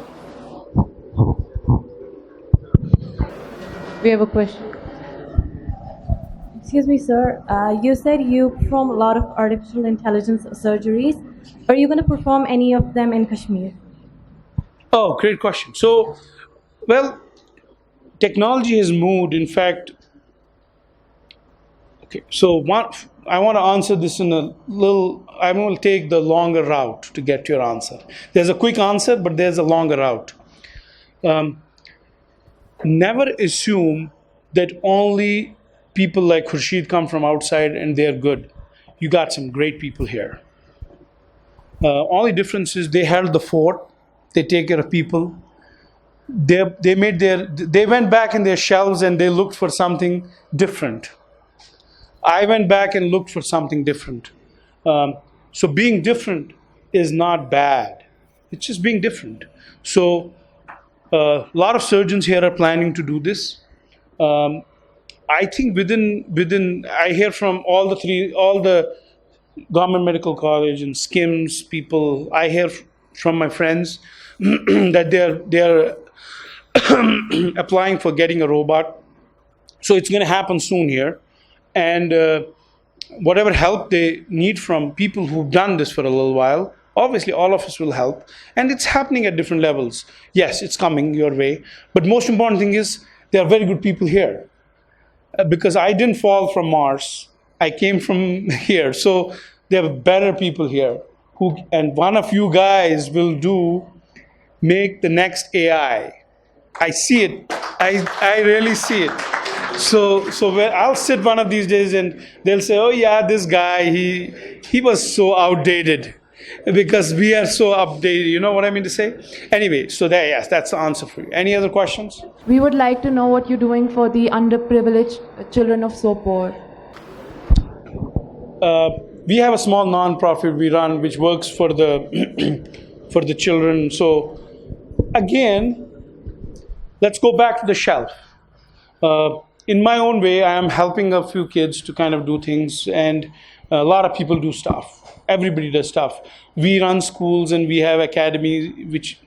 We have a question. Excuse me, sir. You said you perform a lot of artificial intelligence surgeries. Are you going to perform any of them in Kashmir? Oh, great question. So, well, technology has moved. In fact, okay, so I want to answer this in a little, I'm going to take the longer route to get to your answer. There's a quick answer, but there's a longer route. Never assume that only people like Khurshid come from outside and they're good. You got some great people here. Only difference is they held the fort. They take care of people. They went back in their shelves and they looked for something different. I went back and looked for something different. So being different is not bad. It's just being different. So a lot of surgeons here are planning to do this. I think within I hear from all the government medical college and SKIMS people. I hear from my friends that applying for getting a robot. So it's going to happen soon here. And whatever help they need from people who've done this for a little while, obviously all of us will help. And it's happening at different levels. Yes, it's coming your way. But most important thing is there are very good people here. Because I didn't fall from Mars. I came from here. So there are better people here. And one of you guys will make the next AI. I see it. I really see it. So I'll sit one of these days and they'll say, oh yeah, this guy, he was so outdated because we are so updated. You know what I mean to say? Anyway, so yes, that's the answer for you. Any other questions? We would like to know what you're doing for the underprivileged children of Sopore. We have a small non-profit we run which works for the for the children. So again, let's go back to the shelf. In my own way, I am helping a few kids to kind of do things, and a lot of people do stuff. Everybody does stuff. We run schools and we have academies, which,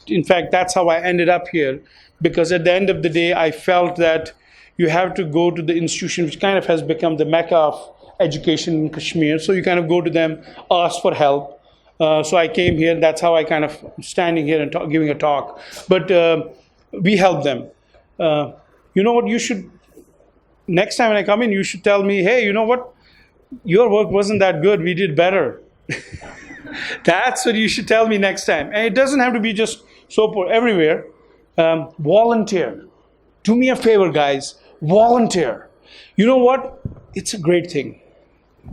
in fact, that's how I ended up here. Because at the end of the day, I felt that you have to go to the institution, which kind of has become the mecca of education in Kashmir. So you kind of go to them, ask for help. So I came here. That's how I kind of standing here and giving a talk. But we help them. You know what, you should, next time when I come in, you should tell me, hey, you know what, your work wasn't that good, we did better. That's what you should tell me next time. And it doesn't have to be just Sopore, everywhere. Volunteer. Do me a favor, guys, volunteer. You know what, it's a great thing.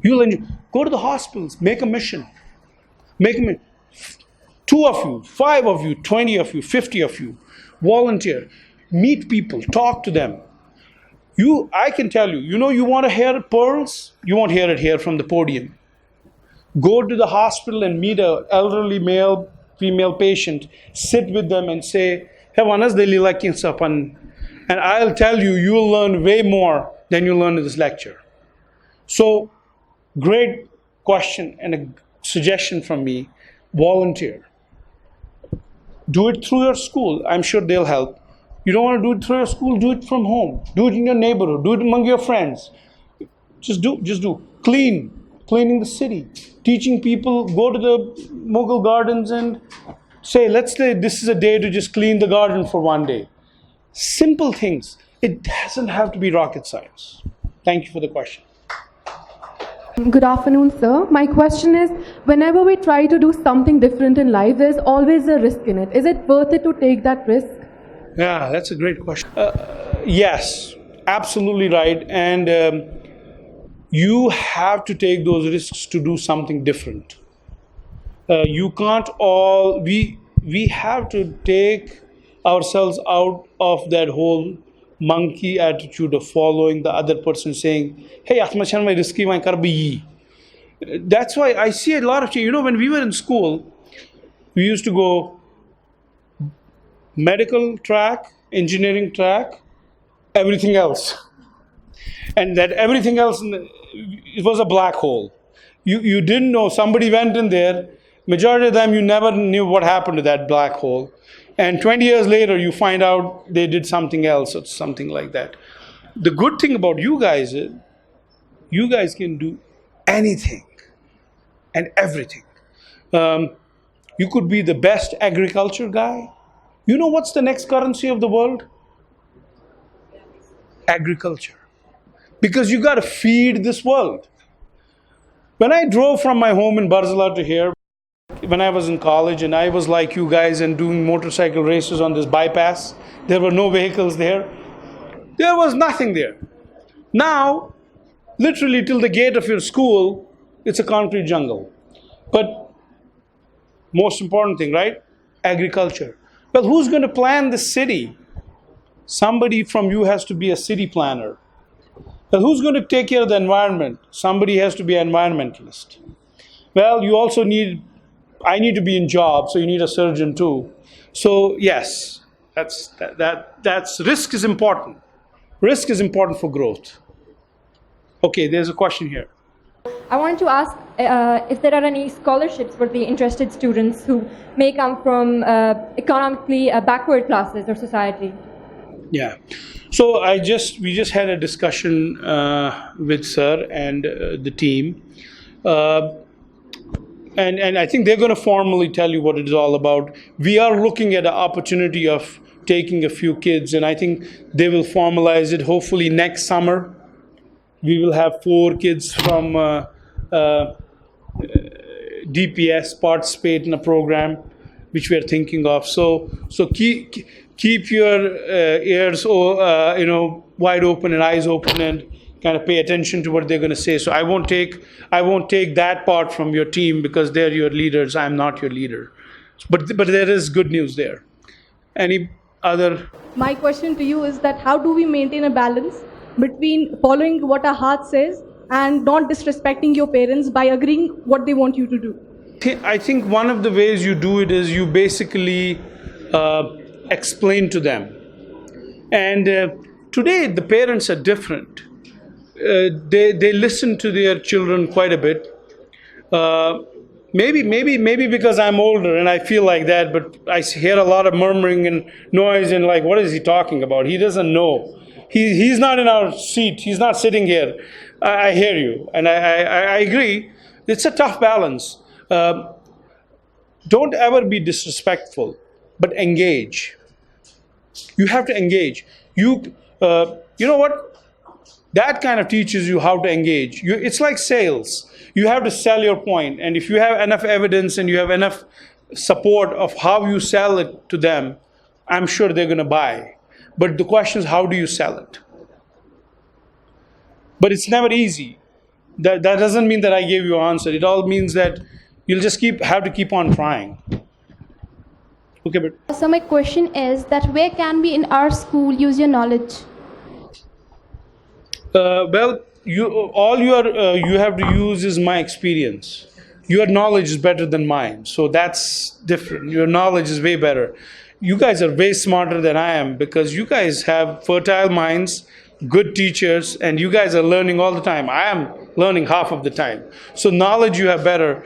You'll enjoy. Go to the hospitals, make a mission. Make a mission. 2 of you, 5 of you, 20 of you, 50 of you, volunteer. Meet people, talk to them. I can tell you, you want to hear pearls? You won't hear it here from the podium. Go to the hospital and meet an elderly male, female patient, sit with them and say, hey, and I'll tell you, you'll learn way more than you learn in this lecture. So, great question and a suggestion from me, volunteer. Do it through your school. I'm sure they'll help. You don't want to do it through your school, do it from home. Do it in your neighborhood, do it among your friends. Just do. Cleaning the city. Teaching people, go to the Mughal gardens and say, let's say this is a day to just clean the garden for one day. Simple things. It doesn't have to be rocket science. Thank you for the question. Good afternoon, sir. My question is, whenever we try to do something different in life, there's always a risk in it. Is it worth it to take that risk? Yeah, that's a great question. Yes, absolutely right. And you have to take those risks to do something different. You can't we have to take ourselves out of that whole monkey attitude of following the other person saying, hey, that's why I see a lot of change. When we were in school, we used to go medical track, engineering track, everything else. And that everything else, it was a black hole. You didn't know, somebody went in there, majority of them you never knew what happened to that black hole. And 20 years later you find out they did something else or something like that. The good thing about you guys is, you guys can do anything and everything. You could be the best agriculture guy. You know what's the next currency of the world? Agriculture. Because you got to feed this world. When I drove from my home in Barzala to here, when I was in college and I was like you guys and doing motorcycle races on this bypass, there were no vehicles there. There was nothing there. Now, literally till the gate of your school, it's a concrete jungle. But most important thing, right? Agriculture. Well, who's going to plan the city? Somebody from you has to be a city planner. Well, who's going to take care of the environment? Somebody has to be an environmentalist. Well, you also I need to be in job, so you need a surgeon too. So yes, that's risk is important. Risk is important for growth. Okay, there's a question here. I wanted to ask if there are any scholarships for the interested students who may come from economically backward classes or society. Yeah. So we just had a discussion with Sir and the team. And I think they're going to formally tell you what it is all about. We are looking at the opportunity of taking a few kids, and I think they will formalize it hopefully next summer. We will have 4 kids from DPS participate in a program which we are thinking of. So keep your ears wide open and eyes open, and kind of pay attention to what they're going to say. So I won't take that part from your team because they're your leaders. I'm not your leader. But there is good news there. Any other? My question to you is that how do we maintain a balance between following what our heart says and not disrespecting your parents by agreeing what they want you to do? I think one of the ways you do it is you basically explain to them. And today the parents are different. They listen to their children quite a bit. Maybe because I'm older and I feel like that, but I hear a lot of murmuring and noise and like, what is he talking about? He doesn't know. He's not in our seat. He's not sitting here. I hear you, and I agree. It's a tough balance. Don't ever be disrespectful, but engage. You have to engage. You know what? That kind of teaches you how to engage. It's like sales. You have to sell your point. And if you have enough evidence and you have enough support of how you sell it to them, I'm sure they're going to buy. But the question is, how do you sell it? But it's never easy. That doesn't mean that I gave you an answer. It all means that you'll just have to keep on trying. Okay, but so my question is that where can we in our school use your knowledge? Well, you have to use is my experience. Your knowledge is better than mine, so that's different. Your knowledge is way better. You guys are way smarter than I am because you guys have fertile minds, good teachers, and you guys are learning all the time. I am learning half of the time. So knowledge you have better.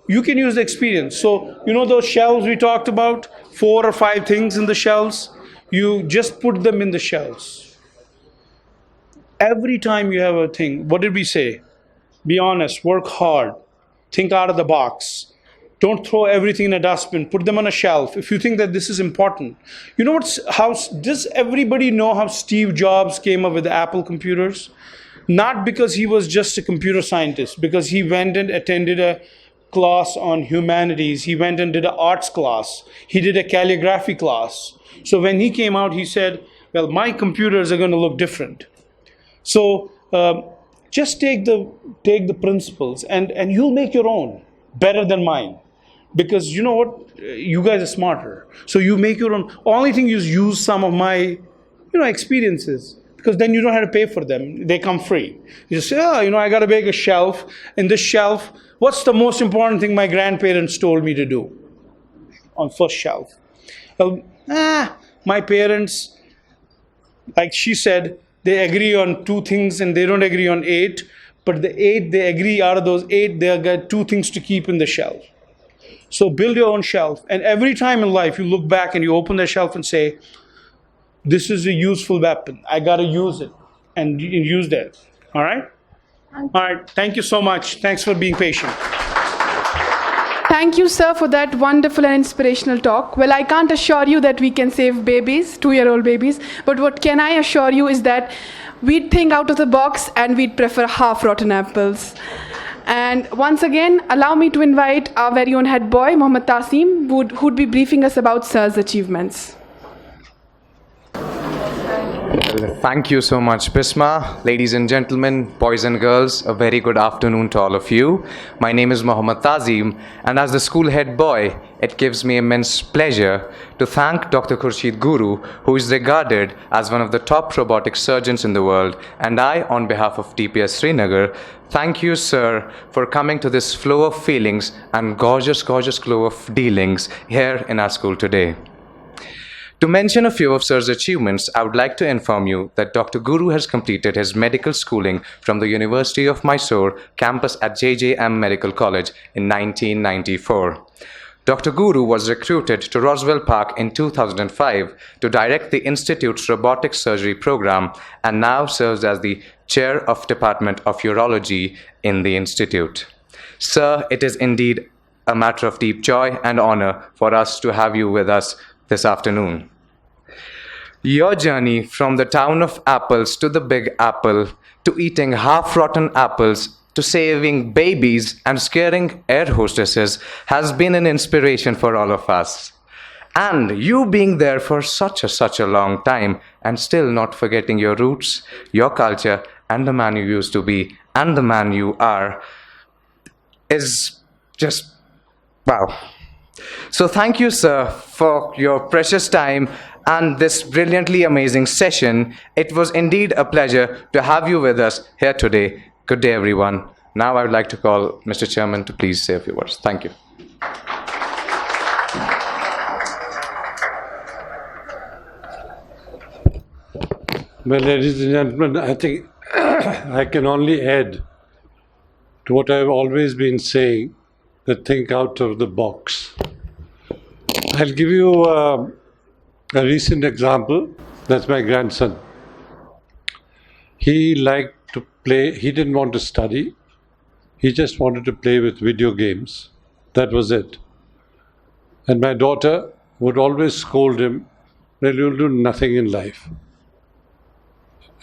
You can use the experience. So you know those shelves we talked about, 4 or 5 things in the shelves? You just put them in the shelves. Every time you have a thing, what did we say? Be honest, work hard, think out of the box. Don't throw everything in a dustbin, put them on a shelf if you think that this is important. You know does everybody know how Steve Jobs came up with the Apple computers? Not because he was just a computer scientist, because he went and attended a class on humanities. He went and did an arts class. He did a calligraphy class. So when he came out, he said, well, my computers are going to look different. So just take the principles and you'll make your own better than mine, because you know what, you guys are smarter. So you make your own. Only thing is use some of my experiences, because then you don't have to pay for them. They come free. You just say, I got to make a shelf. In this shelf, what's the most important thing my grandparents told me to do on first shelf? Well, my parents, like she said, they agree on 2 things and they don't agree on 8. But the 8, they agree out of those 8, they got 2 things to keep in the shelf. So build your own shelf. And every time in life, you look back and you open the shelf and say, this is a useful weapon. I got to use it. And you use that. All right? All right. Thank you so much. Thanks for being patient. Thank you, sir, for that wonderful and inspirational talk. Well, I can't assure you that we can save babies, 2-year-old babies, but what can I assure you is that we'd think out of the box and we'd prefer half-rotten apples. And once again, allow me to invite our very own head boy, Mohammad Tasim, who'd be briefing us about sir's achievements. Thank you so much, Bisma. Ladies and gentlemen, boys and girls, a very good afternoon to all of you. My name is Mohammad Tazim, and as the school head boy, it gives me immense pleasure to thank Dr. Khurshid Guru, who is regarded as one of the top robotic surgeons in the world, and I, on behalf of DPS Srinagar, thank you, sir, for coming to this flow of feelings and gorgeous, gorgeous glow of dealings here in our school today. To mention a few of Sir's achievements, I would like to inform you that Dr. Guru has completed his medical schooling from the University of Mysore campus at JJM Medical College in 1994. Dr. Guru was recruited to Roswell Park in 2005 to direct the Institute's Robotic Surgery program and now serves as the Chair of Department of Urology in the Institute. Sir, it is indeed a matter of deep joy and honor for us to have you with us this afternoon. Your journey from the town of apples to the Big Apple, to eating half-rotten apples, to saving babies and scaring air hostesses has been an inspiration for all of us. And you being there for such a long time and still not forgetting your roots, your culture, and the man you used to be and the man you are is just wow. So thank you, sir, for your precious time and this brilliantly amazing session. It was indeed a pleasure to have you with us here today. Good day, everyone. Now I would like to call Mr. Chairman to please say a few words. Thank you. Well, ladies and gentlemen, I think I can only add to what I've always been saying, that think out of the box. I'll give you a recent example. That's my grandson. He liked to play. He didn't want to study. He just wanted to play with video games. That was it. And my daughter would always scold him, well, you'll do nothing in life.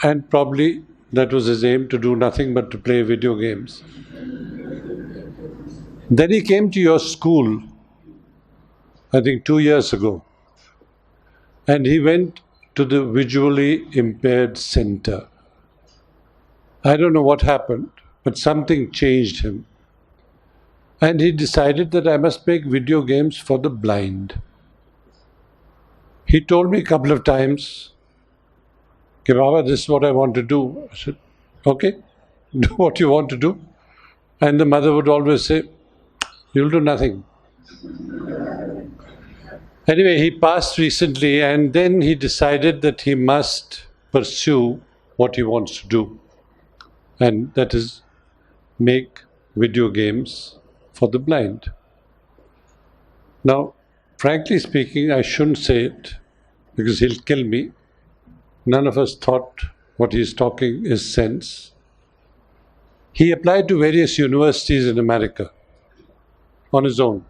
And probably that was his aim, to do nothing but to play video games. Then he came to your school, I think 2 years ago, and he went to the visually impaired center. I don't know what happened, but something changed him. And he decided that I must make video games for the blind. He told me a couple of times, okay, Baba, this is what I want to do. I said, okay, do what you want to do. And the mother would always say, you'll do nothing. Anyway, he passed recently, and then he decided that he must pursue what he wants to do. And that is make video games for the blind. Now, frankly speaking, I shouldn't say it because he'll kill me. None of us thought what he's talking is sense. He applied to various universities in America on his own.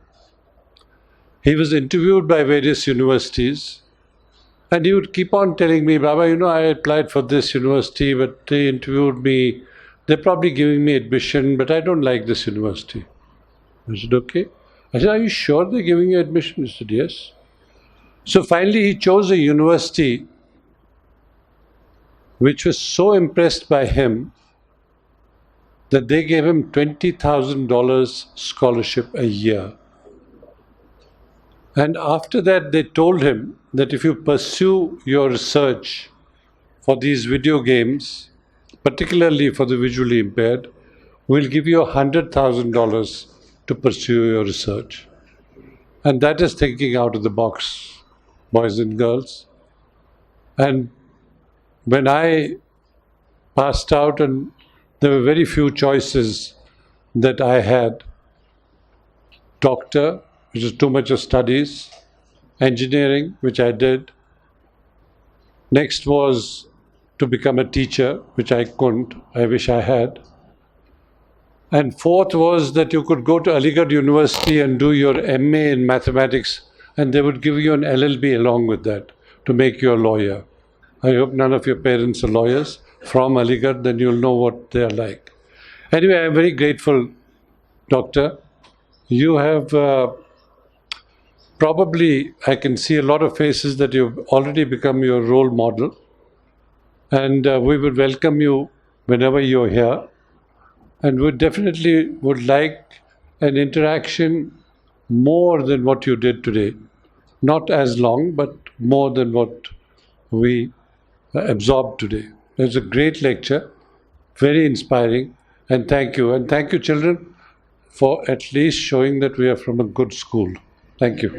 He was interviewed by various universities, and he would keep on telling me, Baba, you know, I applied for this university, but they interviewed me. They're probably giving me admission, but I don't like this university. I said, okay. I said, are you sure they're giving you admission? He said, yes. So finally he chose a university which was so impressed by him that they gave him $20,000 scholarship a year. And after that, they told him that if you pursue your research for these video games, particularly for the visually impaired, we'll give you $100,000 to pursue your research. And that is thinking out of the box, boys and girls. And when I passed out, and there were very few choices that I had, doctor, which is too much of studies, engineering, which I did. Next was to become a teacher, which I couldn't, I wish I had. And fourth was that you could go to Aligarh University and do your MA in mathematics, and they would give you an LLB along with that to make you a lawyer. I hope none of your parents are lawyers from Aligarh, then you'll know what they are like. Anyway, I'm very grateful, Doctor. You have probably, I can see a lot of faces that you've already become your role model. And we would welcome you whenever you're here. And we definitely would like an interaction more than what you did today. Not as long, but more than what we absorbed today. It was a great lecture, very inspiring, and thank you. And thank you, children, for at least showing that we are from a good school. Thank you.